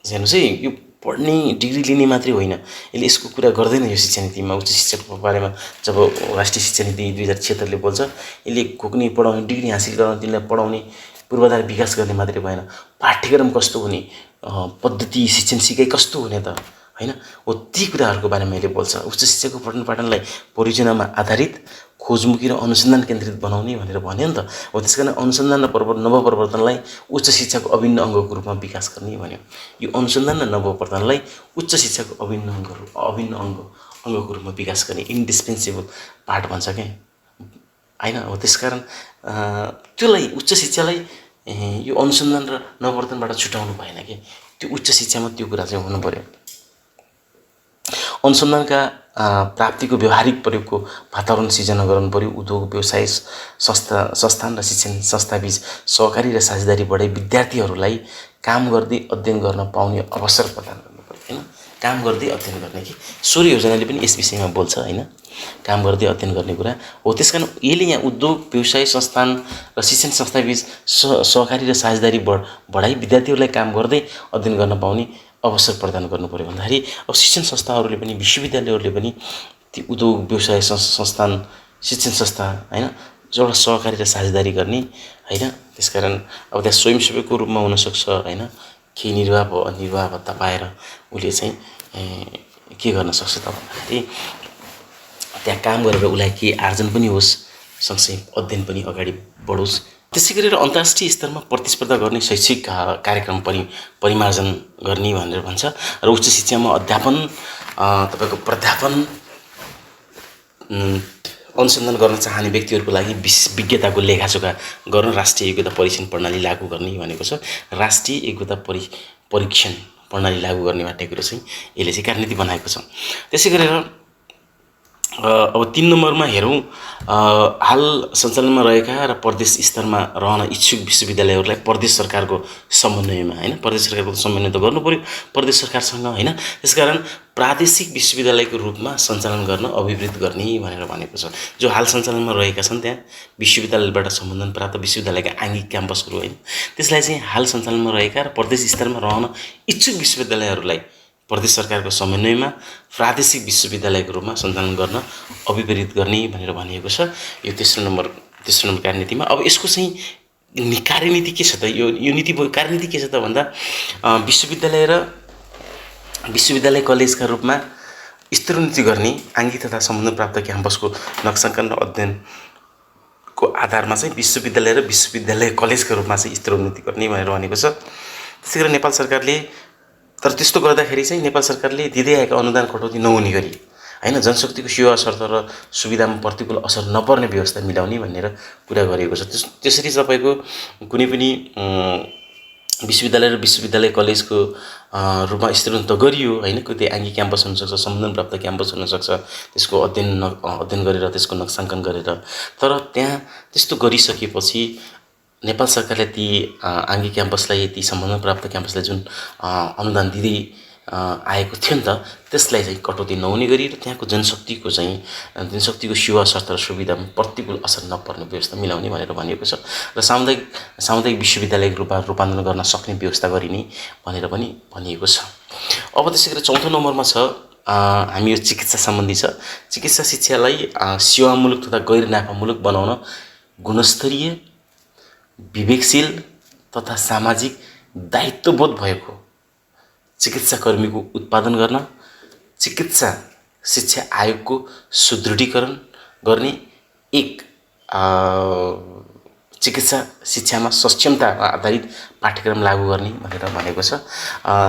हेर्नुहोस् है, यो पढ्ने डिग्री लिने मात्रै होइन, यसको कुरा गर्दैन यो शिक्षा नीतिमा। उच्च शिक्षाको बारेमा जब राष्ट्रिय शिक्षा नीति 2076ले बोल्छ, यसले घोक्ने पढाउने, डिग्री हासिल गर्न तिनीलाई पढाउने, पूर्वाधार विकास गर्ने मात्रै भएन, पाठ्यक्रम कस्तो हुने, पद्धति शिक्षण सिकाइ कस्तो हुने त, होइन, हो, ती कुराहरूको बारेमा मैले बोल्छ। उच्च शिक्षाको पठन पाठनलाई परियोजनामा आधारित खोजमुखी र अनुसन्धान केन्द्रित बनाउने भनेर भन्यो नि त। हो, त्यस कारण अनुसन्धान र नवप्रवर्तनलाई उच्च शिक्षाको अभिन्न अङ्गको रूपमा विकास गर्ने भन्यो। यो अनुसन्धान र नवप्रवर्तनलाई उच्च शिक्षाको अभिन्न अङ्गको रूपमा विकास गर्ने इन्डिस्पेन्सेबल पार्ट भन्छ क्या, होइन? हो, त्यस कारण त्योलाई उच्च शिक्षालाई यो अनुसन्धान र नवप्रवर्तनबाट छुटाउनु भएन कि त्यो उच्च शिक्षामा त्यो कुरा चाहिँ हुनु पर्यो। अनुसन्धानका प्राप्तिको व्यवहारिक प्रयोगको वातावरण सिर्जना गर्नु पर्यो। उद्योग, व्यवसाय संस्थान र शिक्षण संस्थाबीच सहकारी र साझेदारी बढाइ विद्यार्थीहरूलाई काम गर्दै अध्ययन गर्न पाउने अवसर प्रदान गर्नु पर्यो, होइन? काम गर्दै अध्ययन गर्ने कि सूर्य योजनाले पनि यस विषयमा बोल्छ, होइन, काम गर्दै अध्ययन गर्ने कुरा हो। त्यस कारण यसले यहाँ उद्योग, व्यवसाय संस्थान र शिक्षण संस्थाबीच सहकारी र साझेदारी बढाइ विद्यार्थीहरूलाई काम गर्दै अध्ययन गर्न पाउने अवसर प्रदान गर्नु पर्यो भन्दाखेरि अब शिक्षण संस्थाहरूले पनि, विश्वविद्यालयहरूले पनि ती उद्योग, व्यवसाय संस्थान, शिक्षण संस्था, होइन, एउटा सहकारी र साझेदारी गर्ने, होइन? त्यसकारण अब त्यहाँ स्वयंसेवकको रूपमा हुनसक्छ, होइन, केही निर्वाह भत्ता पाएर उसले चाहिँ के गर्न सक्छ त भन्दाखेरि त्यहाँ काम गरेर उसलाई केही आर्जन पनि होस्, सँगसँगै अध्ययन पनि अगाडि बढोस्। त्यसै गरेर अन्तर्राष्ट्रिय स्तरमा प्रतिस्पर्धा गर्ने शैक्षिक कार्यक्रम परिमार्जन गर्ने भनेर भन्छ। र उच्च शिक्षामा अध्यापन, तपाईँको प्राध्यापन, अनुसन्धान गर्न चाहने व्यक्तिहरूको लागि विज्ञताको लेखाजोखा गर्न राष्ट्रिय योग्यता परीक्षण प्रणाली लागू गर्ने भनेको छ। राष्ट्रिय योग्यता परीक्षण प्रणाली लागू गर्ने भन्ने कुरो चाहिँ यसले चाहिँ कार्यनीति बनाएको छ। त्यसै गरेर अब 3 नम्बरमा हेरौँ, हाल सञ्चालनमा रहेका र प्रदेश स्तरमा रहन इच्छुक विश्वविद्यालयहरूलाई प्रदेश सरकारको समन्वयमा, होइन, प्रदेश सरकारको समन्वय त गर्नु पर्यो प्रदेश सरकारसँग, होइन? त्यसकारण प्रादेशिक विश्वविद्यालयको रूपमा सञ्चालन गर्न अभिवृद्ध गर्ने भनेर भनेको छ। जो हाल सञ्चालनमा रहेका छन् त्यहाँ विश्वविद्यालयबाट सम्बन्धन प्राप्त विश्वविद्यालयका आङ्गिक क्याम्पसहरू, होइन, त्यसलाई चाहिँ हाल सञ्चालनमा रहेका र प्रदेश स्तरमा रहन इच्छुक विश्वविद्यालयहरूलाई प्रदेश सरकारको समन्वयमा प्रादेशिक विश्वविद्यालयको रूपमा सञ्चालन गर्न अभिप्रेरित गर्ने भनेर भनिएको छ यो तेस्रो नम्बर कार्यनीतिमा। अब यसको चाहिँ कार्यनीति के छ त? यो नीति कार्यनीति के छ त भन्दा विश्वविद्यालय कलेजका रूपमा स्तरोन्नति गर्ने, आङ्गिक तथा सम्बन्धन प्राप्त क्याम्पसको नक्साङ्कन र अध्ययनको आधारमा चाहिँ विश्वविद्यालय र विश्वविद्यालय कलेजका रूपमा चाहिँ स्तरोन्नति गर्ने भनेर भनेको छ। त्यसै गरी नेपाल सरकारले, तर त्यस्तो गर्दाखेरि चाहिँ नेपाल सरकारले दिँदै आएका अनुदान कटौती नहुने गरी, होइन, जनशक्तिको सेवा शर्त र सुविधामा प्रतिकूल असर नपर्ने व्यवस्था मिलाउने भनेर कुरा गरिएको छ। त्यसरी तपाईँको कुनै पनि विश्वविद्यालय र विश्वविद्यालय कलेजको रूपमा स्तरोन्नत गरियो, होइन, त्यो आङ्गिक क्याम्पस हुनसक्छ, सम्बन्धन प्राप्त क्याम्पस हुनसक्छ, त्यसको अध्ययन गरेर त्यसको नक्साङ्कन गरेर। तर त्यहाँ त्यस्तो गरिसकेपछि नेपाल सरकारले ती आङ्गिक क्याम्पसलाई, ती सम्बन्धन प्राप्त क्याम्पसलाई जुन अनुदान दिँदै आएको थियो नि त, त्यसलाई चाहिँ कटौती नहुने गरी र त्यहाँको जनशक्तिको सेवा शर्त र सुविधामा प्रतिकूल असर नपर्ने व्यवस्था मिलाउने भनेर भनिएको छ। र सामुदायिक विश्वविद्यालयको रूपमा रूपान्तरण गर्न सक्ने व्यवस्था गरिने भनेर पनि भनिएको छ। अब त्यसै गरी 4थो नम्बरमा छ, हामी यो चिकित्सा सम्बन्धी छ। चिकित्सा शिक्षालाई सेवामूलक तथा गैर नाफामूलक बनाउन गुणस्तरीय, विवेकशील तथा सामाजिक दायित्वबोध भएको चिकित्साकर्मीको उत्पादन गर्न चिकित्सा शिक्षा आयोगको सुदृढीकरण गर्ने एक चिकित्सा शिक्षामा सक्षमता आधारित पाठ्यक्रम लागू गर्ने भनेर भनेको छ।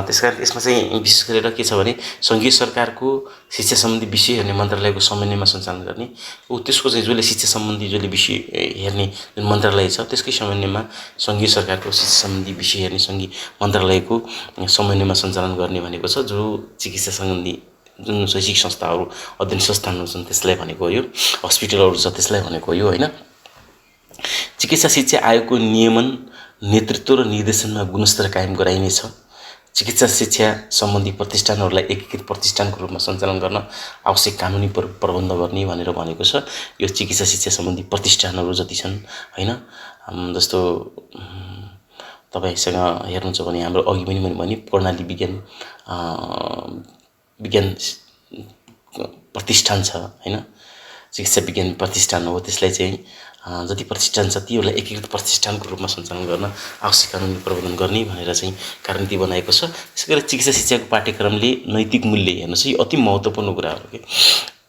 त्यसकारण यसमा चाहिँ विशेष गरेर के छ भने सङ्घीय सरकारको शिक्षा सम्बन्धी विषय हेर्ने मन्त्रालयको समन्वयमा सञ्चालन गर्ने, त्यसको चाहिँ जसले शिक्षा सम्बन्धी जसले विषय हेर्ने जुन मन्त्रालय छ त्यसकै समन्वयमा सङ्घीय सरकारको शिक्षा सम्बन्धी विषय हेर्ने सङ्घीय मन्त्रालयको समन्वयमा सञ्चालन गर्ने भनेको छ। जो चिकित्सा सम्बन्धी जुन शैक्षिक संस्थाहरू अध्ययन संस्थानहरू छन् त्यसलाई भनेको हो, यो हस्पिटलहरू छ त्यसलाई भनेको हो यो होइन। चिकित्सा शिक्षा आयोगको नियमन, नेतृत्व र निर्देशनमा गुणस्तर कायम गराइनेछ। चिकित्सा शिक्षा सम्बन्धी प्रतिष्ठानहरूलाई एकीकृत प्रतिष्ठानको रूपमा सञ्चालन गर्न आवश्यक कानुनी प्रबन्ध गर्ने भनेर भनेको छ। यो चिकित्सा शिक्षा सम्बन्धी प्रतिष्ठानहरू जति छन् होइन, जस्तो तपाईसँग हेर्नुहुन्छ भने हाम्रो अघि पनि मैले भने प्रणाली विज्ञान प्रतिष्ठान छ होइन, चिकित्सा विज्ञान प्रतिष्ठान हो। त्यसलाई चाहिँ जति प्रतिष्ठान छ तीहरूलाई एकीकृत प्रतिष्ठानको रूपमा सञ्चालन गर्न आवश्यक कानुनी प्रबन्धन गर्ने भनेर चाहिँ कार्यनीति बनाएको छ। त्यसै गरी चिकित्सा शिक्षाको पाठ्यक्रमले नैतिक मूल्य, हेर्नुहोस् है अति महत्त्वपूर्ण कुरा हो कि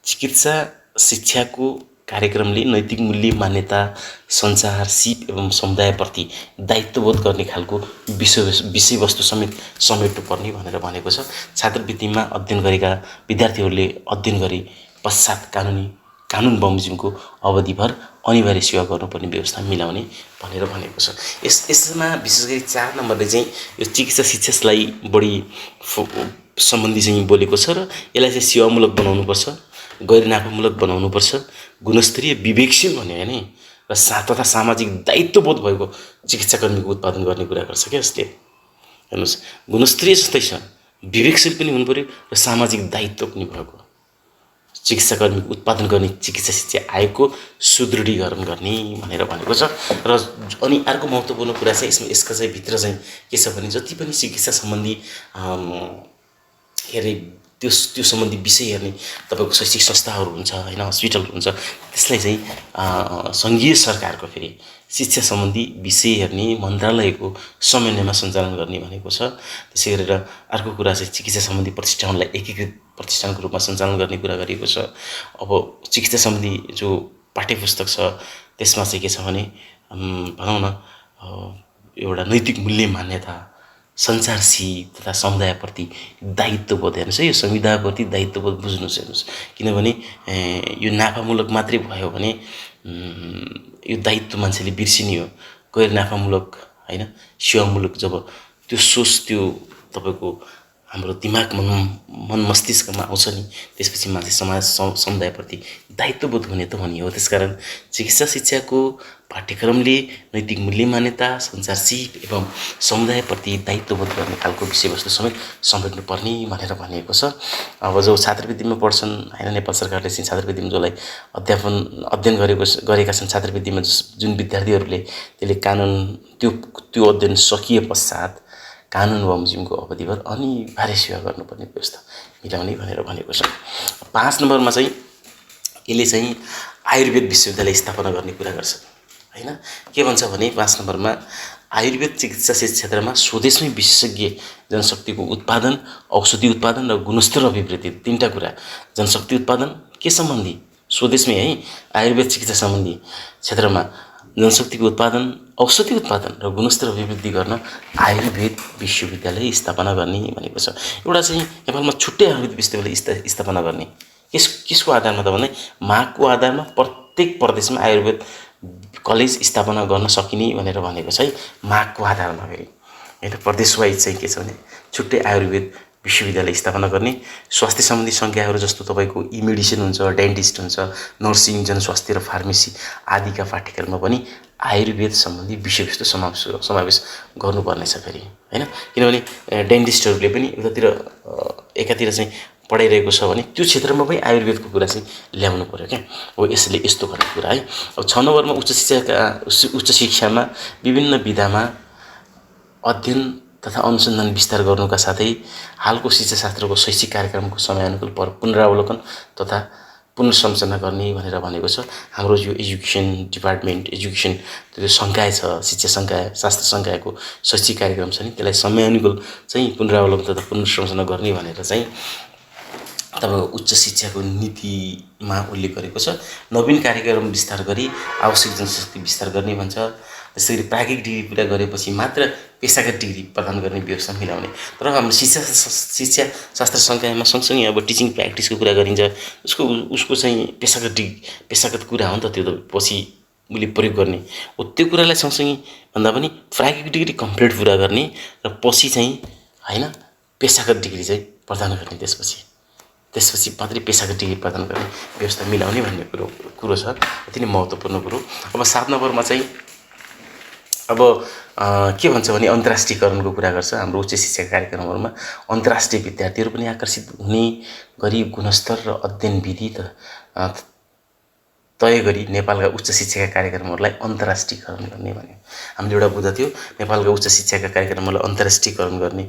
चिकित्सा शिक्षाको कार्यक्रमले नैतिक मूल्य, मान्यता, संचार, सिप एवं समुदायप्रति दायित्वबोध गर्ने खालको विषयवस्तु समेत समेट्नुपर्ने भनेर भनेको छ। छात्रवृत्तिमा अध्ययन गरेका विद्यार्थीहरूले अध्ययन गरे पश्चात कानुन बमोजिमको अवधिभर अनिवार्य सेवा गर्नुपर्ने व्यवस्था मिलाउने भनेर भनेको छ। यसमा विशेष गरी 4 नम्बरले चाहिँ यो चिकित्सा शिक्षालाई बढी सम्बन्धी चाहिँ बोलेको छ र यसलाई चाहिँ सेवामूलक बनाउनुपर्छ, गैर नाफामूलक बनाउनुपर्छ, गुणस्तरीय, विवेकशील भन्ने होइन र तथा सामाजिक दायित्वबोध भएको चिकित्साकर्मीको उत्पादन गर्ने कुरा गर्छ क्या यसले। हेर्नुहोस् गुणस्तरीय जस्तै छ, विवेकशील पनि हुनु पर्यो र सामाजिक दायित्व पनि भएको चिकित्साकर्मीको उत्पादन गर्ने चिकित्सा शिक्षा आयोगको सुदृढीकरण गर्ने भनेर भनेको छ। र अनि अर्को महत्त्वपूर्ण कुरा चाहिँ यसका चाहिँ भित्र चाहिँ के छ भने जति पनि चिकित्सा सम्बन्धी के अरे त्यो सम्बन्धी विषय हेर्ने तपाईँको शैक्षिक संस्थाहरू हुन्छ होइन, हस्पिटलहरू हुन्छ, त्यसलाई चाहिँ सङ्घीय सरकारको फेरि शिक्षा सम्बन्धी विषय हेर्ने मन्त्रालयको समन्वयमा सञ्चालन गर्ने भनेको छ। त्यसै गरेर अर्को कुरा चाहिँ चिकित्सा सम्बन्धी प्रतिष्ठानलाई एकीकृत प्रतिष्ठानको रूपमा सञ्चालन गर्ने कुरा गरिएको छ। अब चिकित्सा सम्बन्धी जो पाठ्यपुस्तक छ त्यसमा चाहिँ के छ भने भनौँ न एउटा नैतिक मूल्य, मान्यता, संचार, सिप तथा समुदायप्रति दायित्वबोध, हेर्नुहोस् है यो संविधानप्रति दायित्वबोध बुझ्नुहोस्। हेर्नुहोस् किनभने यो नाफामूलक मात्रै भयो भने यो दायित्व मान्छेले बिर्सिने हो। गैर नाफामूलक होइन सेवामूलक जब त्यो सोच त्यो तपाईँको हाम्रो दिमाग मन मस्तिष्कमा आउँछ नि त्यसपछि मान्छे समाज समुदायप्रति दायित्वबोध हुने त हुने हो। त्यसकारण चिकित्सा शिक्षाको पाठ्यक्रमले नैतिक मूल्य, मान्यता, संचार, सिप एवं समुदायप्रति दायित्वबोध गर्ने खालको विषयवस्तु समेत समेट्नुपर्ने भनेर भनिएको छ। अब जो छात्रवृत्तिमा पढ्छन् होइन, नेपाल सरकारले चाहिँ छात्रवृत्तिमा जसलाई अध्ययन गरेका छन् छात्रवृत्तिमा जुन विद्यार्थीहरूले त्यसले कानुन त्यो अध्ययन सकिए पश्चात कानुन बमोजिमको अवधिभर अनिवार्य सेवा गर्नुपर्ने व्यवस्था मिलाउने भनेर भनेको छ। 5 नम्बरमा चाहिँ यसले चाहिँ आयुर्वेद विश्वविद्यालय स्थापना गर्ने कुरा गर्छ होइन। के भन्छ भने 5 नम्बरमा आयुर्वेद चिकित्सा क्षेत्रमा स्वदेशमै विशेषज्ञ जनशक्तिको उत्पादन, औषधि उत्पादन र गुणस्तर अभिवृद्धि, 3टा कुरा। जनशक्ति उत्पादन के सम्बन्धी स्वदेशमै है, आयुर्वेद चिकित्सा सम्बन्धी क्षेत्रमा जनशक्तिको उत्पादन, औषधि उत्पादन र गुणस्तर अभिवृद्धि गर्न आयुर्वेद विश्वविद्यालय स्थापना गर्ने भनेको छ। एउटा चाहिँ नेपालमा छुट्टै आयुर्वेद विश्वविद्यालय स्थापना गर्ने किसको आधारमा त भने मागको आधारमा प्रत्येक प्रदेशमा आयुर्वेद कलेज स्थापना गर्न सकिने भनेर भनेको छ है, मागको आधारमा। फेरि होइन प्रदेश वाइज चाहिँ के छ भने छुट्टै आयुर्वेद विश्वविद्यालय स्थापना गर्ने। स्वास्थ्य सम्बन्धी संज्ञाहरू जस्तो तपाईँको मेडिसिन हुन्छ, डेन्टिस्ट हुन्छ, नर्सिङ, जनस्वास्थ्य र फार्मेसी आदिका पाठ्यक्रममा पनि आयुर्वेद सम्बन्धी विषयवस्तु समावेश गर्नुपर्नेछ फेरि होइन। किनभने डेन्टिस्टहरूले पनि एकातिर चाहिँ पढाइरहेको छ भने त्यो क्षेत्रमा पनि आयुर्वेदको कुरा चाहिँ ल्याउनु पर्यो क्या। हो यसले यस्तो गर्ने कुरा है। अब 6 नम्बरमा उच्च शिक्षामा विभिन्न विधामा अध्ययन तथा अनुसन्धान विस्तार गर्नुका साथै हालको शिक्षाशास्त्रको शैक्षिक कार्यक्रमको समयानुकूल पुनरावलोकन तथा पुनर्संरचना गर्ने भनेर भनेको छ। हाम्रो यो एजुकेसन डिपार्टमेन्ट, एजुकेसन त्यो संकाय छ, शिक्षा संकाय, शास्त्र संकायको शैक्षिक कार्यक्रम छ नि त्यसलाई समयानुकूल चाहिँ पुनरावलोकन तथा पुनर्संरचना गर्ने भनेर चाहिँ तपाईँको उच्च शिक्षाको नीतिमा उल्लेख गरेको छ। नवीन कार्यक्रम विस्तार गरी आवश्यक जनशक्ति विस्तार गर्ने भन्छ। जसरी प्राज्ञिक डिग्री पुरा गरेपछि मात्र पेसागत डिग्री प्रदान गर्ने व्यवस्था मिलाउने। तर हाम्रो शिक्षा शास्त्र सङ्कायमा सँगसँगै अब टिचिङ प्र्याक्टिसको कुरा गरिन्छ, उसको चाहिँ पेसागत कुरा हो नि त, त्यो त पछि उसले प्रयोग गर्ने हो। त्यो कुरालाई सँगसँगै भन्दा पनि प्राज्ञिक डिग्री कम्प्लिट पुरा गर्ने र पछि चाहिँ होइन पेसागत डिग्री चाहिँ प्रदान गर्ने, त्यसपछि मात्रै पेसागत डिग्री प्रदान गर्ने व्यवस्था मिलाउने भन्ने कुरो छ। अति नै महत्त्वपूर्ण कुरो। अब 7 नम्बरमा चाहिँ अब के भन्छ भने अन्तर्राष्ट्रियकरणको कुरा गर्छ। हाम्रो उच्च शिक्षा कार्यक्रमहरूमा अन्तर्राष्ट्रिय विद्यार्थीहरू पनि आकर्षित हुने गरी गुणस्तर र अध्ययन विधि तय गरी नेपालका उच्च शिक्षाका कार्यक्रमहरूलाई अन्तर्राष्ट्रियकरण गर्ने भन्यो। हामीले एउटा बुझ्दा थियो नेपालका उच्च शिक्षाका कार्यक्रमहरूलाई अन्तर्राष्ट्रियकरण गर्ने,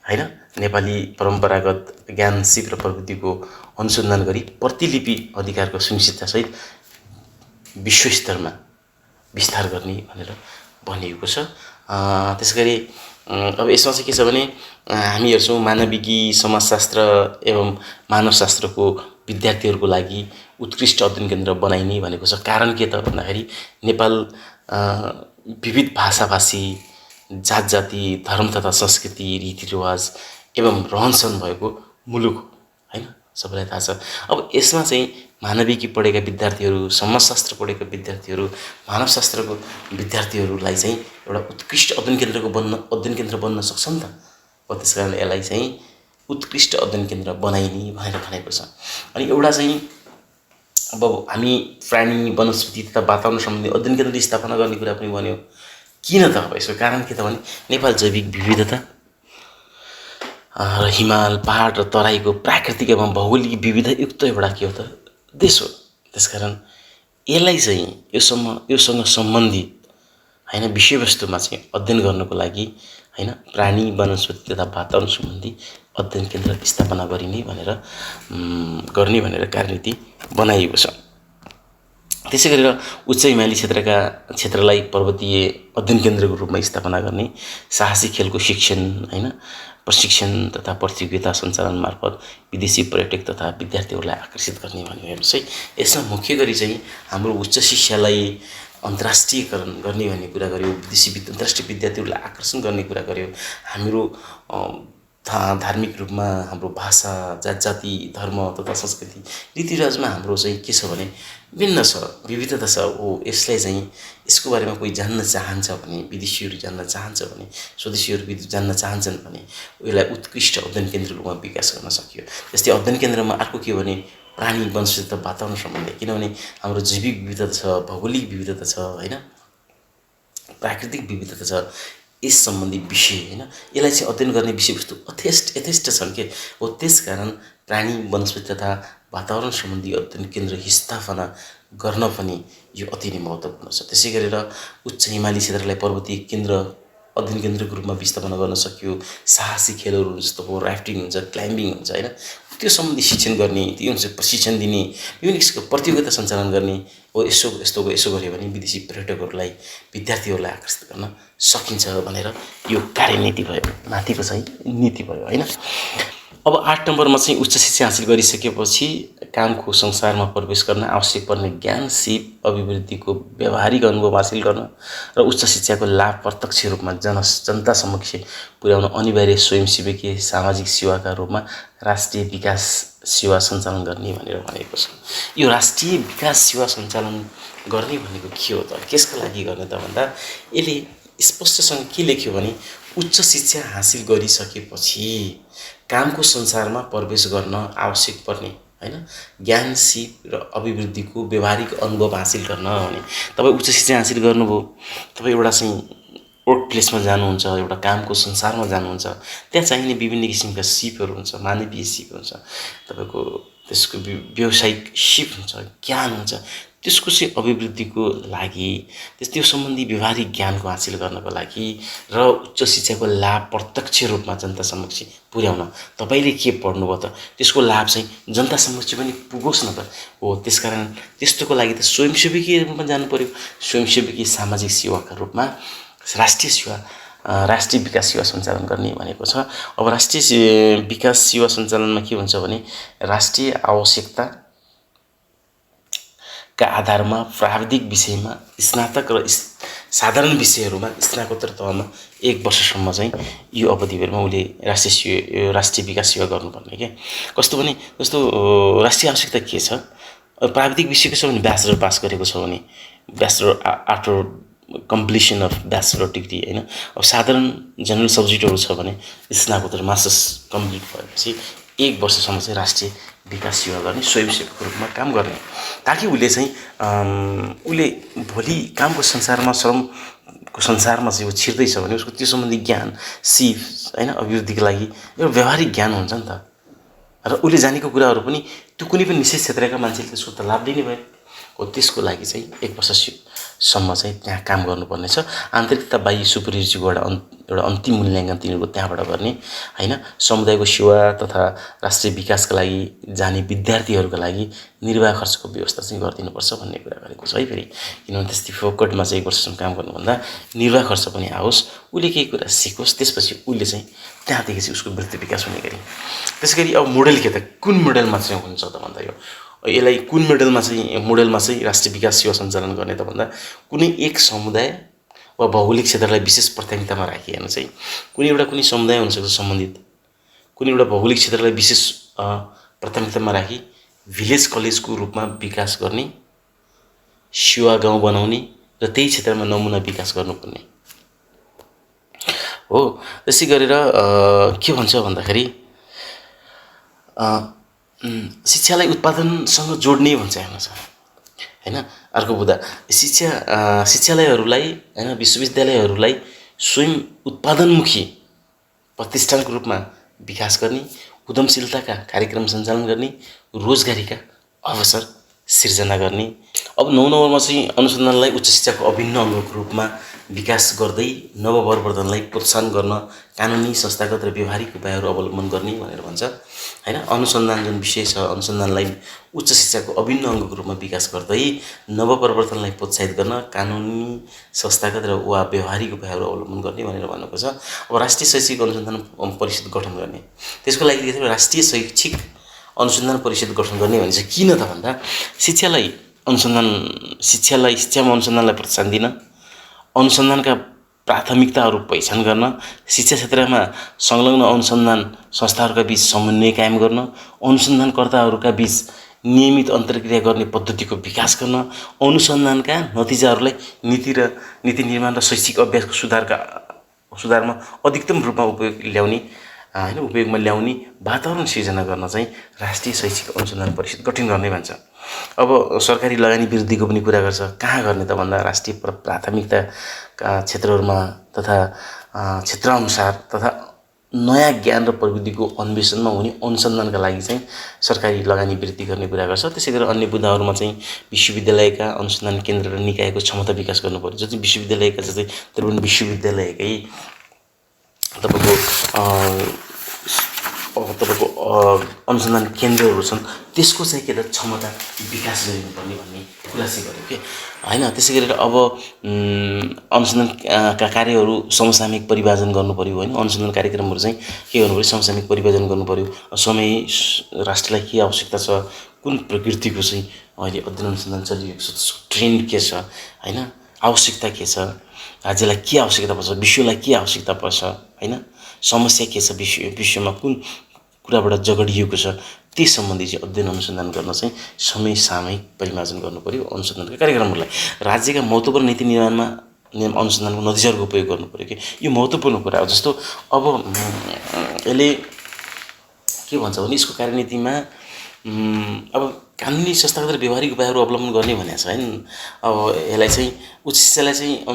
होइन, नेपाली परम्परागत ज्ञान सिप र प्रविधिको अनुसन्धान गरी प्रतिलिपि अधिकारको सुनिश्चिततासहित विश्वस्तरमा विस्तार गर्ने भनेर भनिएको छ। त्यसैगरी अब यसमा चाहिँ के छ भने हामी हेर्छौँ मानविकी समाजशास्त्र एवं मानवशास्त्रको विद्यार्थीहरूको लागि उत्कृष्ट अध्ययन केन्द्र बनाइने भनेको छ। कारण के त भन्दाखेरि नेपाल विविध भाषाभाषी, जात जाति, धर्म तथा संस्कृति, रीतिरिवाज एवं रहनसहन भएको मुलुक हो, होइन, सबैलाई थाहा छ। अब यसमा चाहिँ मानविकी पढेका विद्यार्थीहरू, समाजशास्त्र पढेका विद्यार्थीहरू, मानवशास्त्रको विद्यार्थीहरूलाई चाहिँ एउटा उत्कृष्ट अध्ययन केन्द्र बन्न सक्छ नि त। हो त्यस कारणले यसलाई चाहिँ उत्कृष्ट अध्ययन केन्द्र बनाइने भनेर भनेको छ। अनि एउटा चाहिँ अब हामी प्राणी वनस्पति तथा वातावरण सम्बन्धी अध्ययन केन्द्र स्थापना गर्ने कुरा पनि भन्यो। किन त? अब यसको कारण के त भने नेपाल जैविक विविधता र हिमाल, पहाड र तराईको प्राकृतिक एवं भौगोलिक विविधतायुक्त एउटा के हो त देश हो। त्यसकारण यसलाई चाहिँ योसँग सम्बन्धित होइन विषयवस्तुमा चाहिँ अध्ययन गर्नको लागि होइन प्राणी वनस्पति तथा वातावरण सम्बन्धी अध्ययन केन्द्र स्थापना गर्ने भनेर कार्यनीति बनाइएको छ। त्यसै गरेर उच्च हिमाली क्षेत्रलाई पर्वतीय अध्ययन केन्द्रको रूपमा स्थापना गर्ने, साहसी खेलको शिक्षण होइन प्रशिक्षण तथा प्रतियोगिता सञ्चालन मार्फत विदेशी पर्यटक तथा विद्यार्थीहरूलाई आकर्षित गर्ने भन्ने हेर्नुहोस् है। यसमा मुख्य गरी चाहिँ हाम्रो उच्च शिक्षालाई अन्तर्राष्ट्रियकरण गर्ने भन्ने कुरा गर्यो, अन्तर्राष्ट्रिय विद्यार्थीहरूलाई आकर्षण गर्ने कुरा गर्यो। हाम्रो धार्मिक रूपमा हाम्रो भाषा, जात जाति, धर्म तथा संस्कृति, रीतिरिवाजमा हाम्रो चाहिँ के छ भने भिन्न छ, विविधता छ। यसलाई चाहिँ यसको बारेमा कोही जान्न चाहन्छ भने, विदेशीहरू जान्न चाहन्छ भने, स्वदेशीहरू जान्न चाहन्छन् भने यसलाई उत्कृष्ट अध्ययन केन्द्रको रूपमा विकास गर्न सकियो। जस्तै अध्ययन केन्द्रमा अर्को के भने प्राणी वनस्पति तथा वातावरण सम्बन्धी, किनभने हाम्रो जैविक विविधता छ, भौगोलिक विविधता छ, होइन, प्राकृतिक विविधता छ, यस सम्बन्धी विषय होइन यसलाई चाहिँ अध्ययन गर्ने विषयवस्तु यथेष्ट छन् के हो। त्यसकारण प्राणी वनस्पति तथा वातावरण सम्बन्धी अध्ययन केन्द्र स्थापना गर्न पनि यो अति नै महत्त्वपूर्ण छ। त्यसै गरेर उच्च हिमाली क्षेत्रलाई पर्वतीय अध्ययन केन्द्रको रूपमा विस्थापना गर्न सकियो। साहसी खेलहरू जस्तो हो, राफ्टिङ हुन्छ, क्लाइम्बिङ हुन्छ, होइन, त्यो सम्बन्धी शिक्षण गर्ने, त्यो हुन्छ प्रशिक्षण दिने, विभिन्न किसिमको प्रतियोगिता सञ्चालन गर्ने हो। यस्तो गऱ्यो भने विदेशी पर्यटकहरूलाई, विद्यार्थीहरूलाई आकर्षित गर्न सकिन्छ भनेर यो कार्यनीति भयो, माथिको चाहिँ नीति भयो, होइन। अब 8 नम्बरमा चाहिँ उच्च शिक्षा हासिल गरिसकेपछि कामको संसारमा प्रवेश गर्न आवश्यक पर्ने ज्ञान सिप अभिवृद्धिको व्यावहारिक अनुभव हासिल गर्न र उच्च शिक्षाको लाभ प्रत्यक्ष रूपमा जनता समक्ष पुर्याउन अनिवार्य स्वयंसेवकीय सामाजिक सेवाका रूपमा राष्ट्रिय विकास सेवा सञ्चालन गर्ने भनेर भनेको छ। यो राष्ट्रिय विकास सेवा सञ्चालन गर्ने भनेको के हो त? केसका लागि गर्ने त भन्दा यसले स्पष्टसँग के लेख्यो भने उच्च शिक्षा हासिल गरिसकेपछि कामको संसारमा प्रवेश गर्न आवश्यक पर्ने होइन ज्ञान सिप र अभिवृद्धिको व्यावहारिक अनुभव हासिल गर्न भने तपाईँ उच्च शिक्षा हासिल गर्नुभयो, तपाईँ एउटा चाहिँ वर्क प्लेसमा जानुहुन्छ, एउटा कामको संसारमा जानुहुन्छ, त्यहाँ चाहिने विभिन्न किसिमका सिपहरू हुन्छ, मानवीय सिप हुन्छ, तपाईँको त्यसको व्यावसायिक सिप हुन्छ, ज्ञान हुन्छ। त्यसको चाहिँ अभिवृद्धिको लागि त्यो सम्बन्धी व्यावहारिक ज्ञानको हासिल गर्नको लागि र उच्च शिक्षाको लाभ प्रत्यक्ष रूपमा जनता समक्ष पुर्याउन तपाईँले के पढ्नुभयो त त्यसको लाभ चाहिँ जनता समक्ष पनि पुगोस् न त हो। त्यसकारण त्यस्तोको लागि त स्वयंसेवकीय रूपमा जानु पर्यो। स्वयंसेवकीय सामाजिक सेवाका रूपमा राष्ट्रिय विकास सेवा सञ्चालन गर्ने भनेको छ। अब राष्ट्रिय विकास सेवा सञ्चालनमा के हुन्छ भने राष्ट्रिय आवश्यकता का आधारमा प्राविधिक विषयमा स्नातक र साधारण विषयहरूमा स्नातकोत्तर तहमा 1 वर्षसम्म चाहिँ यो अवधिभरमा उसले राष्ट्रिय विकास सेवा गर्नुपर्ने के। कस्तो भने जस्तो राष्ट्रिय आवश्यकता के छ, प्राविधिक विषयको छ भने ब्याचलर पास गरेको छ भने bachelor after completion of bachelor degree होइन। अब साधारण जेनरल सब्जेक्टहरू छ भने स्नातकोत्तर मास्टर्स कम्प्लिट भएपछि 1 वर्षसम्म चाहिँ राष्ट्रिय विकास सेवा गर्ने स्वयंसेवकको रूपमा काम गर्ने, ताकि उसले चाहिँ उसले भोलि कामको संसारमा श्रमको संसारमा चाहिँ ऊ छिर्दैछ भने उसको त्यो सम्बन्धी ज्ञान सिप होइन अभिवृद्धिको लागि एउटा व्यावहारिक ज्ञान हुन्छ नि त। र उसले जानेको कुराहरू पनि त्यो कुनै पनि निश्चित क्षेत्रका मान्छेले त्यसको त लाभ लिने भयो हो। त्यसको लागि चाहिँ 1 वर्षसम्म चाहिँ त्यहाँ काम गर्नुपर्ने छ। आन्तरिक तथा बाह्य सुपरिचिबाट एउटा अन्तिम मूल्याङ्कन तिनीहरूको त्यहाँबाट गर्ने होइन। समुदायको सेवा तथा राष्ट्रिय विकासका लागि जाने विद्यार्थीहरूका लागि निर्वाह खर्चको व्यवस्था चाहिँ गरिदिनुपर्छ भन्ने कुरा गरेको छ है। फेरि किनभने त्यस्तै फोकटमा चाहिँ 1 वर्षसम्म काम गर्नुभन्दा निर्वाह खर्च पनि आओस्, उसले केही कुरा सिकोस्, त्यसपछि उसले चाहिँ त्यहाँदेखि चाहिँ उसको वृत्ति विकास हुने गरी। त्यसै गरी अब मोडेल के त, कुन मोडेलमा चाहिँ हुन्छ त भन्दा यो यसलाई कुन मोडेलमा चाहिँ राष्ट्रिय विकास सेवा सञ्चालन गर्ने त भन्दा कुनै एक समुदाय वा भौगोलिक क्षेत्रलाई विशेष प्राथमिकतामा राखिएन चाहिँ कुनै समुदाय हुनसक्छ सम्बन्धित, कुनै एउटा भौगोलिक क्षेत्रलाई विशेष प्राथमिकतामा राखी भिलेज कलेजको रूपमा विकास गर्ने, सेवा गाउँ बनाउने र त्यही क्षेत्रमा नमुना विकास गर्नुपर्ने हो। त्यसै गरेर के भन्छ भन्दाखेरि शिक्षालाई उत्पादनसँग जोड्ने भन्छ हेर्नुहोस् होइन। अर्को बुदा शिक्षालयहरूलाई होइन विश्वविद्यालयहरूलाई स्वयं उत्पादनमुखी प्रतिष्ठानको रूपमा विकास गर्ने, उद्यमशीलताका कार्यक्रम सञ्चालन गर्ने, रोजगारीका अवसर सिर्जना गर्ने। अब 9 नम्बरमा चाहिँ अनुसन्धानलाई उच्च शिक्षाको अभिन्न अङ्गको रूपमा विकास गर्दै नवप्रवर्धनलाई प्रोत्साहन गर्न कानुनी संस्थागत र व्यवहारिक उपायहरू अवलम्बन गर्ने भनेर भन्छ होइन। अनुसन्धान जुन विषय छ, अनुसन्धानलाई उच्च शिक्षाको अभिन्न अङ्गको रूपमा विकास गर्दै नवप्रवर्तनलाई प्रोत्साहित गर्न कानुनी संस्थागत र वा व्यवहारिक उपायहरू अवलम्बन गर्ने भनेर भनेको छ। अब राष्ट्रिय शैक्षिक अनुसन्धान परिषद गठन गर्ने, त्यसको लागि राष्ट्रिय शैक्षिक अनुसन्धान परिषद गठन गर्ने भने चाहिँ किन त भन्दा शिक्षामा अनुसन्धानलाई प्रोत्साहन दिन, अनुसन्धानका प्राथमिकताहरू पहिचान गर्न, शिक्षा क्षेत्रमा संलग्न अनुसन्धान संस्थाहरूका बीच समन्वय कायम गर्न, अनुसन्धानकर्ताहरूका बीच नियमित अन्तर्क्रिया गर्ने पद्धतिको विकास गर्न, अनुसन्धानका नतिजाहरूलाई नीति निर्माण र शैक्षिक अभ्यासको सुधारमा अधिकतम रूपमा उपयोगमा ल्याउने वातावरण सिर्जना गर्न चाहिँ राष्ट्रिय शैक्षिक अनुसन्धान परिषद गठन गर्ने भन्छ। अब सरकारी लगानी वृद्धिको पनि कुरा गर्छ। कहाँ गर्ने त भन्दा राष्ट्रिय प्राथमिकताका क्षेत्रहरूमा तथा क्षेत्रअनुसार तथा नयाँ ज्ञान र प्रविधिको अन्वेषणमा हुने अनुसन्धानका लागि चाहिँ सरकारी लगानी वृद्धि गर्ने कुरा गर्छ। त्यसै गरी अन्य बुदाहरूमा चाहिँ विश्वविद्यालयका अनुसन्धान केन्द्र र निकायको क्षमता विकास गर्नुपर्छ। जो चाहिँ विश्वविद्यालयका जस्तै त्रिभुवन विश्वविद्यालयकै तपाईँको अनुसन्धान केन्द्रहरू छन्, त्यसको चाहिँ के त क्षमता विकास गरिनुपर्ने भन्ने कुरा चाहिँ गर्यो कि होइन। त्यसै गरेर अब अनुसन्धानका कार्यहरू समसामयिक परिभाषण गर्नु पऱ्यो होइन। अनुसन्धान कार्यक्रमहरू चाहिँ के गर्नु पऱ्यो, समसामयिक परिभाषण गर्नु पऱ्यो। समय राष्ट्रलाई के आवश्यकता छ, कुन प्रकृतिको चाहिँ अहिले अध्ययन अनुसन्धान चलिरहेको छ, त्यसको ट्रेन्ड के छ होइन, आवश्यकता के छ, राज्यलाई के आवश्यकता पर्छ, विश्वलाई के आवश्यकता पर्छ होइन, समस्या के छ विश्वमा कुन कुराबाट जगडिएको छ, त्यस सम्बन्धी चाहिँ अध्ययन अनुसन्धान गर्न चाहिँ समय सामयिक परिमार्जन गर्नु पऱ्यो अनुसन्धानका कार्यक्रमहरूलाई। राज्यका महत्त्वपूर्ण नीति निर्माणमा अनुसन्धानको नतिजाहरूको उपयोग गर्नु पऱ्यो कि यो महत्त्वपूर्ण कुरा हो। जस्तो अब यसले के भन्छ भने यसको कार्यनीतिमा अब कानुनी संस्थागत र व्यवहारिक उपायहरू अवलम्बन गर्ने भनेको छ होइन। अब यसलाई चाहिँ उच्च शिक्षालाई चाहिँ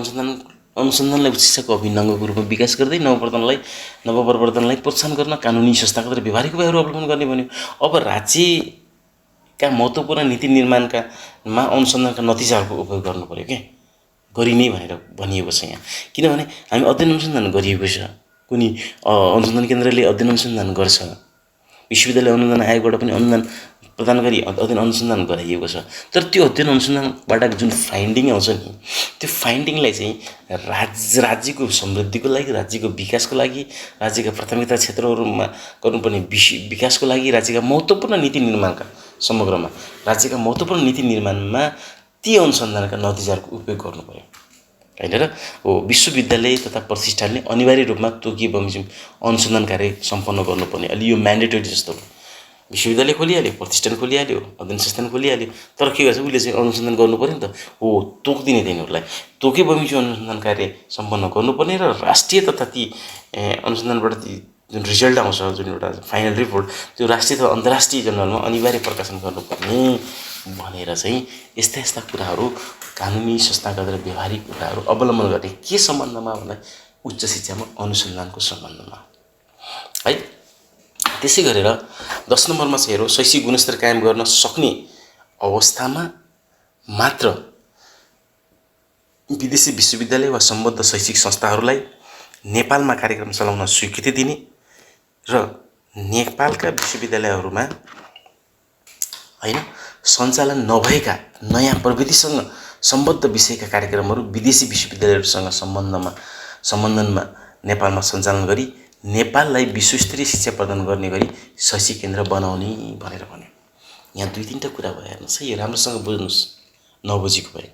अनुसन्धानलाई उच्च शिक्षाको अभिन्न अङ्गको रूपमा विकास गर्दै नवप्रवर्तनलाई प्रोत्साहन गर्न कानुनी संस्थागत र व्यवहारिक उपायहरू अवलम्बन गर्ने भन्यो। अब राज्यका महत्त्वपूर्ण नीति निर्माणमा अनुसन्धानका नतिजाहरूको उपयोग गर्नु पऱ्यो क्या, गरिने भनेर भनिएको छ यहाँ। किनभने हामी अध्ययन अनुसन्धान गरिएको छ, कुनै अनुसन्धान केन्द्रले अध्ययन अनुसन्धान गर्छ, विश्वविद्यालय अनुदान आयोगबाट पनि अनुदान प्रदान गरी अध्ययन अनुसन्धान गराइएको छ। तर त्यो अध्ययन अनुसन्धानबाट जुन फाइन्डिङ आउँछ नि, त्यो फाइन्डिङलाई चाहिँ राज्यको समृद्धिको लागि, राज्यको विकासको लागि, राज्यका प्राथमिकता क्षेत्रहरूमा गर्नुपर्ने विकासको लागि, राज्यका महत्त्वपूर्ण नीति निर्माणका समग्रमा राज्यका महत्त्वपूर्ण नीति निर्माणमा ती अनुसन्धानका नतिजाहरूको उपयोग गर्नु पर्यो हैन र हो विश्वविद्यालय तथा प्रतिष्ठानले अनिवार्य रूपमा तोकिए बमोजिम अनुसन्धान कार्य सम्पन्न गर्नुपर्ने। अलि यो म्यान्डेटरी जस्तो हो। विश्वविद्यालय खोलिहाल्यो, प्रतिष्ठान खोलिहाल्यो, अध्ययन संस्थान खोलिहाल्यो, तर के गर्छ उसले चाहिँ अनुसन्धान गर्नु पर्यो नि त। हो तोक्दिने तिनीहरूलाई तोके बमोजिम अनुसन्धान कार्य सम्पन्न गर्नुपर्ने र राष्ट्रिय तथा ती अनुसन्धानबाट ती जुन रिजल्ट आउँछ, जुन एउटा फाइनल रिपोर्ट, त्यो राष्ट्रिय तथा अन्तर्राष्ट्रिय जर्नलमा अनिवार्य प्रकाशन गर्नुपर्ने भनेर चाहिँ यस्ता यस्ता कुराहरू कानुनी संस्थागत र व्यवहारिक कुराहरू अवलम्बन गर्ने। के सम्बन्धमा भन्दा उच्च शिक्षामा अनुसन्धानको सम्बन्धमा है। त्यसै गरेर 10 नम्बरमा चाहिँ हेरौँ, शैक्षिक गुणस्तर कायम गर्न सक्ने अवस्थामा मात्र विदेशी विश्वविद्यालय वा सम्बद्ध शैक्षिक संस्थाहरूलाई नेपालमा कार्यक्रम चलाउन स्वीकृति दिने र नेपालका विश्वविद्यालयहरूमा हैन सञ्चालन नभएका नयाँ प्रविधिसँग सम्बद्ध विषयका कार्यक्रमहरू विदेशी विश्वविद्यालयहरूसँग सम्बन्धनमा नेपालमा सञ्चालन गरी नेपाललाई विश्वस्तरीय शिक्षा प्रदान गर्ने गरी शैक्षिक केन्द्र बनाउने भनेर भन्यो। यहाँ 2-3टा कुरा भयो, हेर्नुहोस् है, यो राम्रोसँग बुझ्नुहोस् नबुझेको भए।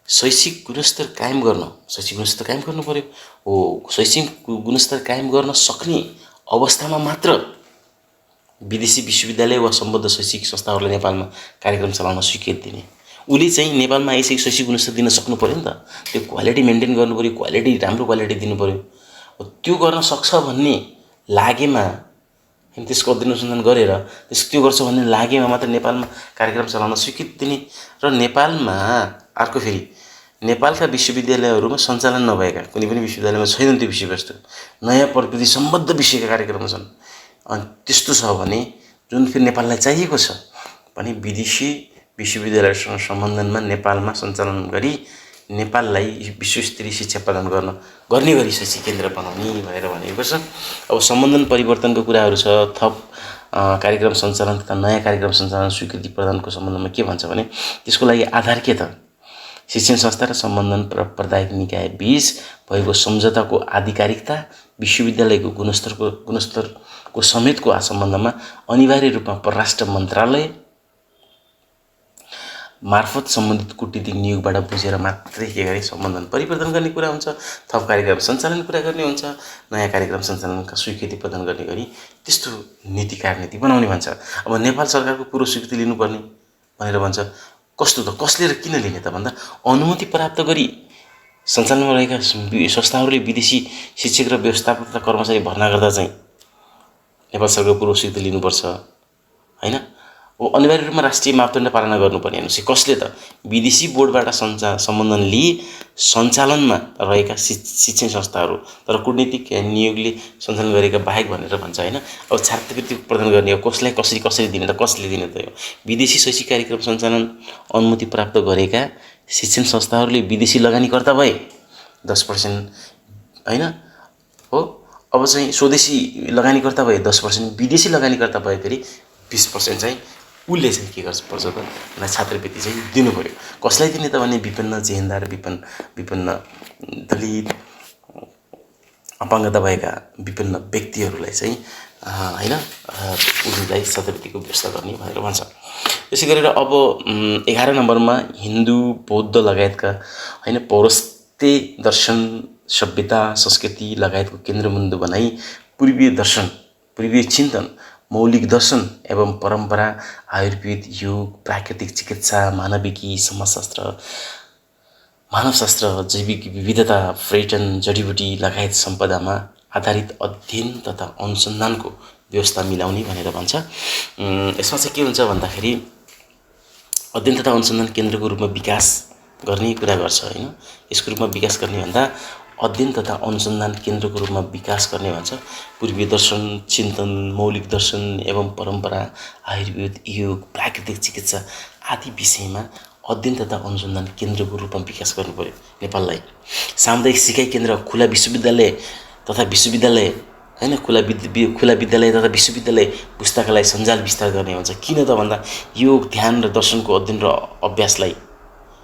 शैक्षिक गुणस्तर कायम गर्नु पर्यो। हो शैक्षिक गुणस्तर कायम गर्न सक्ने अवस्थामा मात्र विदेशी विश्वविद्यालय वा सम्बद्ध शैक्षिक संस्थाहरूलाई नेपालमा कार्यक्रम चलाउन स्वीकृति दिने। उसले चाहिँ नेपालमा आइसकेको शैक्षिक गुणस्तर दिन सक्नु पर्यो नि त। त्यो क्वालिटी मेन्टेन गर्नु पर्यो, क्वालिटी राम्रो क्वालिटी दिनु पर्यो। त्यो गर्न सक्छ भन्ने लागेमा त्यसको अध्ययन अनुसन्धान गरेर त्यो गर्छ भन्ने लागेमा मात्र नेपालमा कार्यक्रम चलाउन स्वीकृति दिने र नेपालमा अर्को फेरि नेपालका विश्वविद्यालयहरूमा सञ्चालन नभएका कुनै पनि विश्वविद्यालयमा छैनन् त्यो विषयवस्तु, नयाँ प्रविधि सम्बद्ध विषयका कार्यक्रम छन्। अनि त्यस्तो छ भने जुन फेरि नेपाललाई चाहिएको छ भने विदेशी विश्वविद्यालयसँग सम्बन्धनमा नेपालमा सञ्चालन गरी नेपाललाई विश्वस्तरीय शिक्षा प्रदान गर्ने गरी शैक्षिक केन्द्र बनाउने भनेर भनेको छ। अब सम्बन्धन परिवर्तनको कुराहरू छ, थप कार्यक्रम सञ्चालन तथा नयाँ कार्यक्रम सञ्चालन स्वीकृति प्रदानको सम्बन्धमा के भन्छ भने त्यसको लागि आधार के त शिक्षण संस्था र सम्बन्धन प्रदायक निकाय बीच भएको सम्झौताको आधिकारिकता, विश्वविद्यालयको गुणस्तरको समेतको सम्बन्धमा अनिवार्य रूपमा परराष्ट्र मन्त्रालय मार्फत सम्बन्धित कूटनीतिक नियोगबाट बुझेर मात्रै के गरे सम्बन्धन परिवर्तन गर्ने कुरा हुन्छ, थप कार्यक्रम सञ्चालन कुरा गर्ने हुन्छ, नयाँ कार्यक्रम सञ्चालनका स्वीकृति प्रदान गर्ने गरी त्यस्तो नीति कार्यनीति बनाउने भन्छ। अब नेपाल सरकारको पूर्व स्वीकृति लिनुपर्ने भनेर भन्छ। कस्तो त कसले र किन लिने त भन्दा अनुमति प्राप्त गरी सञ्चालनमा रहेका संस्थाहरूले विदेशी शिक्षक र व्यवस्थापक तथा कर्मचारी भर्ना गर्दा चाहिँ नेपाल सरकारको पूर्व स्वीकृति लिनुपर्छ हैन। हो अनिवार्य रूपमा राष्ट्रिय मापदण्ड पालना गर्नुपर्ने। हेर्नुहोस् कसले त विदेशी बोर्डबाट सम्बन्धन लिए सञ्चालनमा रहेका शिक्षण संस्थाहरू तर कूटनीतिक नियोगले सञ्चालन गरेका बाहेक भनेर भन्छ हैन। अब छात्रवृत्ति प्रदान गर्ने हो कसलाई कसरी दिने त कसले दिने त यो विदेशी शैक्षिक कार्यक्रम सञ्चालन अनुमति प्राप्त गरेका शिक्षण संस्थाहरूले विदेशी लगानीकर्ता भए 10% हैन। हो अब चाहिँ स्वदेशी लगानीकर्ता भए 10%, विदेशी लगानीकर्ता भए फेरि 20% चाहिँ उसले चाहिँ के गर्छ पर्छ त मलाई छात्रवृत्ति चाहिँ दिनु पर्यो। कसलाई दिने त भने विभिन्न जेहेन्दार विभिन्न दलित अपाङ्गता भएका विभिन्न व्यक्तिहरूलाई चाहिँ हैन उनीलाई छात्रवृत्तिको व्यवस्था गर्ने भनेर भन्छ। त्यसै गरेर अब 11 नम्बरमा हिन्दू बौद्ध लगायतका हैन पौरस्त्य दर्शन सभ्यता संस्कृति लगायतको केन्द्रबिन्दु बनाई पूर्वीय दर्शन, पूर्वीय चिन्तन, मौलिक दर्शन एवं परम्परा, आयुर्वेद, योग, प्राकृतिक चिकित्सा, मानविकी, समाजशास्त्र, मानवशास्त्र, जैविक विविधता, पर्यटन, जडीबुटी लगायत सम्पदामा आधारित अध्ययन तथा अनुसन्धानको व्यवस्था मिलाउने भनेर भन्छ। यसमा चाहिँ के हुन्छ भन्दाखेरि अध्ययन तथा अनुसन्धान केन्द्रको रूपमा विकास गर्ने कुरा गर्छ हैन। यसको रूपमा विकास गर्ने भन्दा अध्ययन तथा अनुसन्धान केन्द्रको रूपमा विकास गर्ने भन्छ। पूर्वीय दर्शन, चिन्तन, मौलिक दर्शन एवं परम्परा, आयुर्वेद, योग, प्राकृतिक चिकित्सा आदि विषयमा अध्ययन तथा अनुसन्धान केन्द्रको रूपमा विकास गर्नु पर्यो नेपाललाई। सामुदायिक सिकाइ केन्द्र, खुला विश्वविद्यालय तथा विश्वविद्यालय हैन, खुला विद्यालय तथा विश्वविद्यालय पुस्तकालय सञ्जाल विस्तार गर्ने हुन्छ। किन त भन्दा योग, ध्यान र दर्शनको अध्ययन र अभ्यासलाई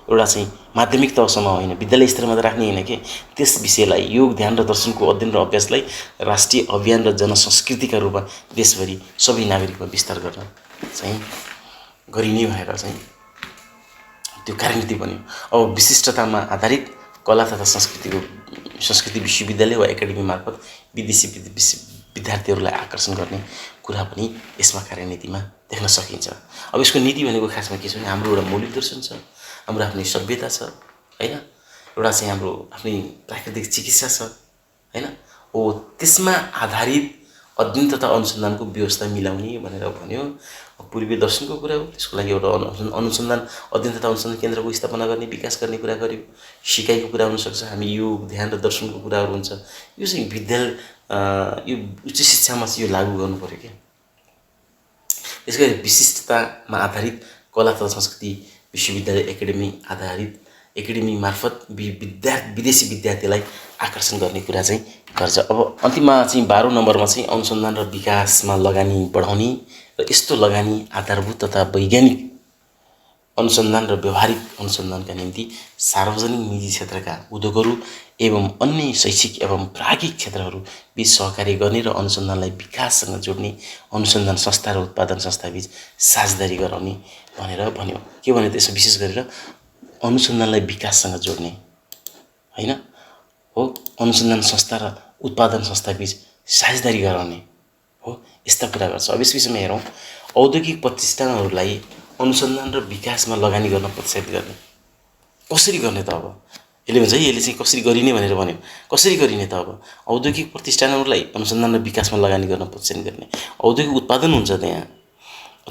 एउटा चाहिँ माध्यमिक तहसम्म होइन विद्यालय स्तरमा त राख्ने होइन के, त्यस विषयलाई योग, ध्यान र दर्शनको अध्ययन र अभ्यासलाई राष्ट्रिय अभियान र जनसंस्कृतिका रूपमा देशभरि सबै नागरिकमा विस्तार गर्न चाहिँ गरिने भनेर चाहिँ त्यो कार्यनीति बन्यो। अब विशिष्टतामा आधारित कला तथा संस्कृति विश्वविद्यालय वा एकाडेमी मार्फत विदेशी विद्यार्थीहरूलाई आकर्षण गर्ने कुरा पनि यसमा कार्यनीतिमा देख्न सकिन्छ। अब यसको नीति भनेको खासमा के छ भने हाम्रो एउटा मौलिक दर्शन छ, हाम्रो आफ्नै सभ्यता छ हैन, एउटा चाहिँ हाम्रो आफ्नै प्राकृतिक चिकित्सा छ हैन, हो त्यसमा आधारित अध्ययन तथा अनुसन्धानको व्यवस्था मिलाउने भनेर भन्यो। पूर्वीय दर्शनको कुरा हो, त्यसको लागि एउटा अनुसन्धान अध्ययन तथा अनुसन्धान केन्द्रको स्थापना गर्ने विकास गर्ने कुरा गर्यो। सिकाइको कुरा हुनसक्छ, हामी योग ध्यान र दर्शनको कुराहरू हुन्छ, यो चाहिँ विद्यालय यो उच्च शिक्षामा चाहिँ यो लागू गर्नु पर्यो क्या। त्यसै गरी विशिष्टतामा आधारित कला तथा संस्कृति विश्वविद्यालय एकाडेमी मार्फत विदेशी विद्यार्थीलाई आकर्षण गर्ने कुरा चाहिँ गर्छ। अब अन्तिममा चाहिँ 12औं नम्बरमा चाहिँ अनुसन्धान र विकासमा लगानी बढाउने र यस्तो लगानी आधारभूत तथा वैज्ञानिक अनुसन्धान र व्यवहारिक अनुसन्धानका निम्ति सार्वजनिक निजी क्षेत्रका उद्योगहरू एवं अन्य शैक्षिक एवं प्राज्ञिक क्षेत्रहरू बीच सहकार्य गर्ने र अनुसन्धानलाई विकाससँग जोड्ने अनुसन्धान संस्था र उत्पादन संस्था बीच साझेदारी गराउने भनेर भन्यो। के भन्यो त्यसमा विशेष गरेर अनुसन्धानलाई विकाससँग जोड्ने हैन हो, अनुसन्धान संस्था र उत्पादन संस्था बीच साझेदारी गराउने हो, यस्ता कुरा गर्छ। अब यस विषयमा हेरौँ, औद्योगिक प्रतिष्ठानहरूलाई अनुसन्धान र विकासमा लगानी गर्न प्रोत्साहित गर्ने कसरी गर्ने त? अब यसले भन्छ है, यसले चाहिँ कसरी गरिने भनेर भन्यो। कसरी गरिने त? अब औद्योगिक प्रतिष्ठानहरूलाई अनुसन्धान र विकासमा लगानी गर्न प्रोत्साहित गर्ने, औद्योगिक उत्पादन हुन्छ त्यहाँ,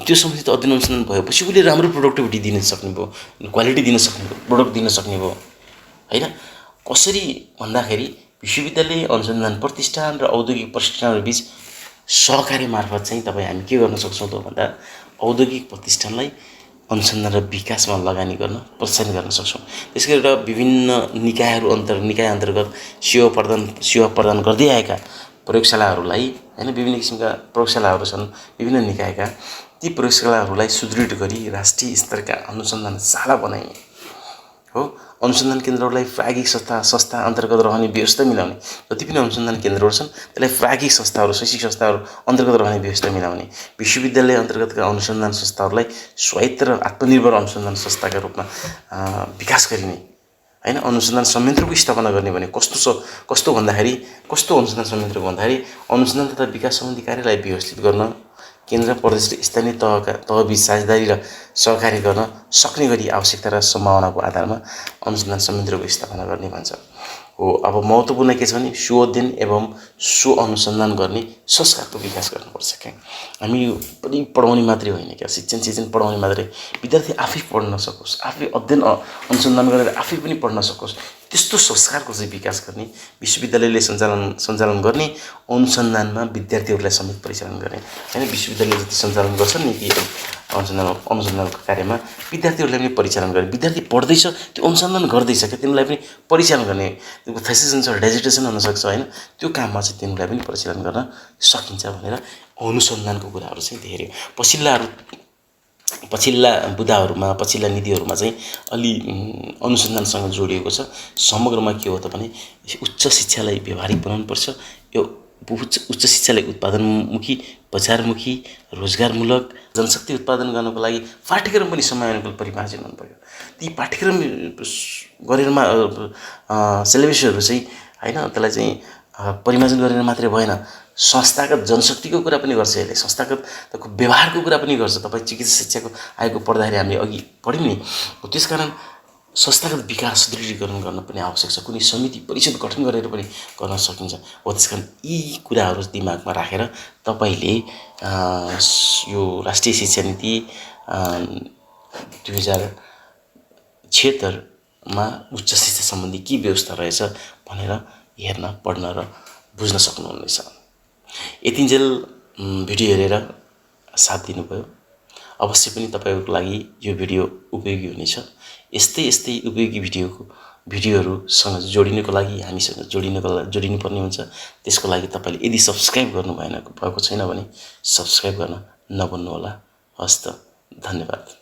त्यो सम्बन्धित अध्ययन अनुसन्धान भएपछि उसले राम्रो प्रोडक्टिभिटी दिन सक्ने भयो, क्वालिटी दिन सक्ने भयो, प्रोडक्ट दिन सक्ने भयो हैन। कसरी भन्दाखेरि विश्वविद्यालय अनुसन्धान प्रतिष्ठान र औद्योगिक प्रतिष्ठानहरू बीच सहकार्य मार्फत चाहिँ तपाईँ हामी के गर्न सक्छौँ त भन्दा औद्योगिक प्रतिष्ठानलाई अनुसन्धान र विकासमा लगानी गर्न प्रोत्साहन गर्न सक्छौँ। त्यसै गरेर विभिन्न निकाय अन्तर्गत सेवा प्रदान गर्दै आएका प्रयोगशालाहरूलाई हैन, विभिन्न किसिमका प्रयोगशालाहरू छन् विभिन्न निकायका, ती प्रयोगशालाहरूलाई सुदृढ गरी राष्ट्रिय स्तरका अनुसन्धानशाला बनाइने हो। अनुसन्धान केन्द्रहरूलाई प्राज्ञिक संस्था अन्तर्गत रहने व्यवस्था मिलाउने, जति पनि अनुसन्धान केन्द्रहरू छन् त्यसलाई प्राज्ञिक संस्थाहरू शैक्षिक संस्थाहरू अन्तर्गत रहने व्यवस्था मिलाउने, विश्वविद्यालय अन्तर्गतका अनुसन्धान संस्थाहरूलाई स्वायत्त र आत्मनिर्भर अनुसन्धान संस्थाका रूपमा विकास गरिने हैन। अनुसन्धान संयन्त्रको स्थापना गर्ने भने कस्तो अनुसन्धान संयन्त्र भन्दाखेरि अनुसन्धान तथा विकास सम्बन्धी कार्यलाई व्यवस्थित गर्न, केन्द्र प्रदेश र स्थानीय तहबीच साझेदारी र सहकार्य गर्न सक्ने गरी आवश्यकता र सम्भावनाको आधारमा अनुसन्धान संयन्त्रको स्थापना गर्ने भन्छ हो। अब महत्त्वपूर्ण के छ भने सुअध्ययन एवं अनुसन्धान गर्ने संस्कारको विकास गर्नुपर्छ क्या। हामी पनि पढाउने मात्रै होइन क्या, शिक्षण पढाउने मात्रै, विद्यार्थी आफै पढ्न सकोस्, आफै अध्ययन अनुसन्धान गरेर आफै पनि पढ्न सकोस्, त्यस्तो संस्कारको चाहिँ विकास गर्ने, विश्वविद्यालयले सञ्चालन गर्ने अनुसन्धानमा विद्यार्थीहरूलाई समेत परिचालन गर्ने हैन। विश्वविद्यालयले जति सञ्चालन गर्छन् नि ती अनुसन्धानको कार्यमा विद्यार्थीहरूलाई पनि परिचालन गर्ने, विद्यार्थी पढ्दैछ त्यो अनुसन्धान गर्दैछ क्या, तिनीहरूलाई पनि परिचालन गर्ने, त्यो थेसिस हुन्छ डेजिटेसन हुनसक्छ हैन, त्यो काममा चाहिँ तिनीहरूलाई पनि परिचालन गर्न सकिन्छ भनेर अनुसन्धानको कुराहरू चाहिँ धेरै पछिल्ला पछिल्ला नीतिहरूमा चाहिँ अलि अनुसन्धानसँग जोडिएको छ। समग्रमा के हो त भने उच्च शिक्षालाई व्यवहारिक बनाउनुपर्छ, यो उच्च शिक्षालाई उत्पादनमुखी, बजारमुखी, रोजगारमूलक, जनशक्ति उत्पादन गर्नको लागि पाठ्यक्रम पनि समयानुकूल परिमार्जन हुनु पर्यो। ती पाठ्यक्रम गरेरमा सिलेबसहरू चाहिँ हैन, त्यसलाई चाहिँ परिमार्जन गरेर मात्रै भएन, संस्थागत जनशक्तिको कुरा पनि गर्छ यसले, संस्थागत व्यवहारको कुरा पनि गर्छ। तपाईँ चिकित्सा शिक्षाको आएको पढ्दाखेरि हामीले अघि पढ्यौँ नि, त्यसकारण संस्थागत विकास सुदृढीकरण गर्न पनि आवश्यक छ, कुनै समिति परिषद गठन गरेर पनि गर्न सकिन्छ हो। त्यसकारण यी कुराहरू दिमागमा राखेर तपाईँले यो राष्ट्रिय शिक्षा नीति 2076मा उच्च शिक्षा सम्बन्धी के व्यवस्था रहेछ भनेर हेर्न, पढ्न र बुझ्न सक्नुहुनेछ। यतिन्जेल भिडियो हेरेर साथ दिनुभयो, अवश्य पनि तपाईँहरूको लागि यो भिडियो उपयोगी हुनेछ। यस्तै उपयोगी भिडियोहरूसँग जोडिनको लागि हामीसँग जोडिनुपर्ने हुन्छ। त्यसको लागि तपाईँले यदि सब्स्क्राइब गर्नुभएको छैन भने सब्स्क्राइब गर्न नभुल्नुहोला। हस्त, धन्यवाद।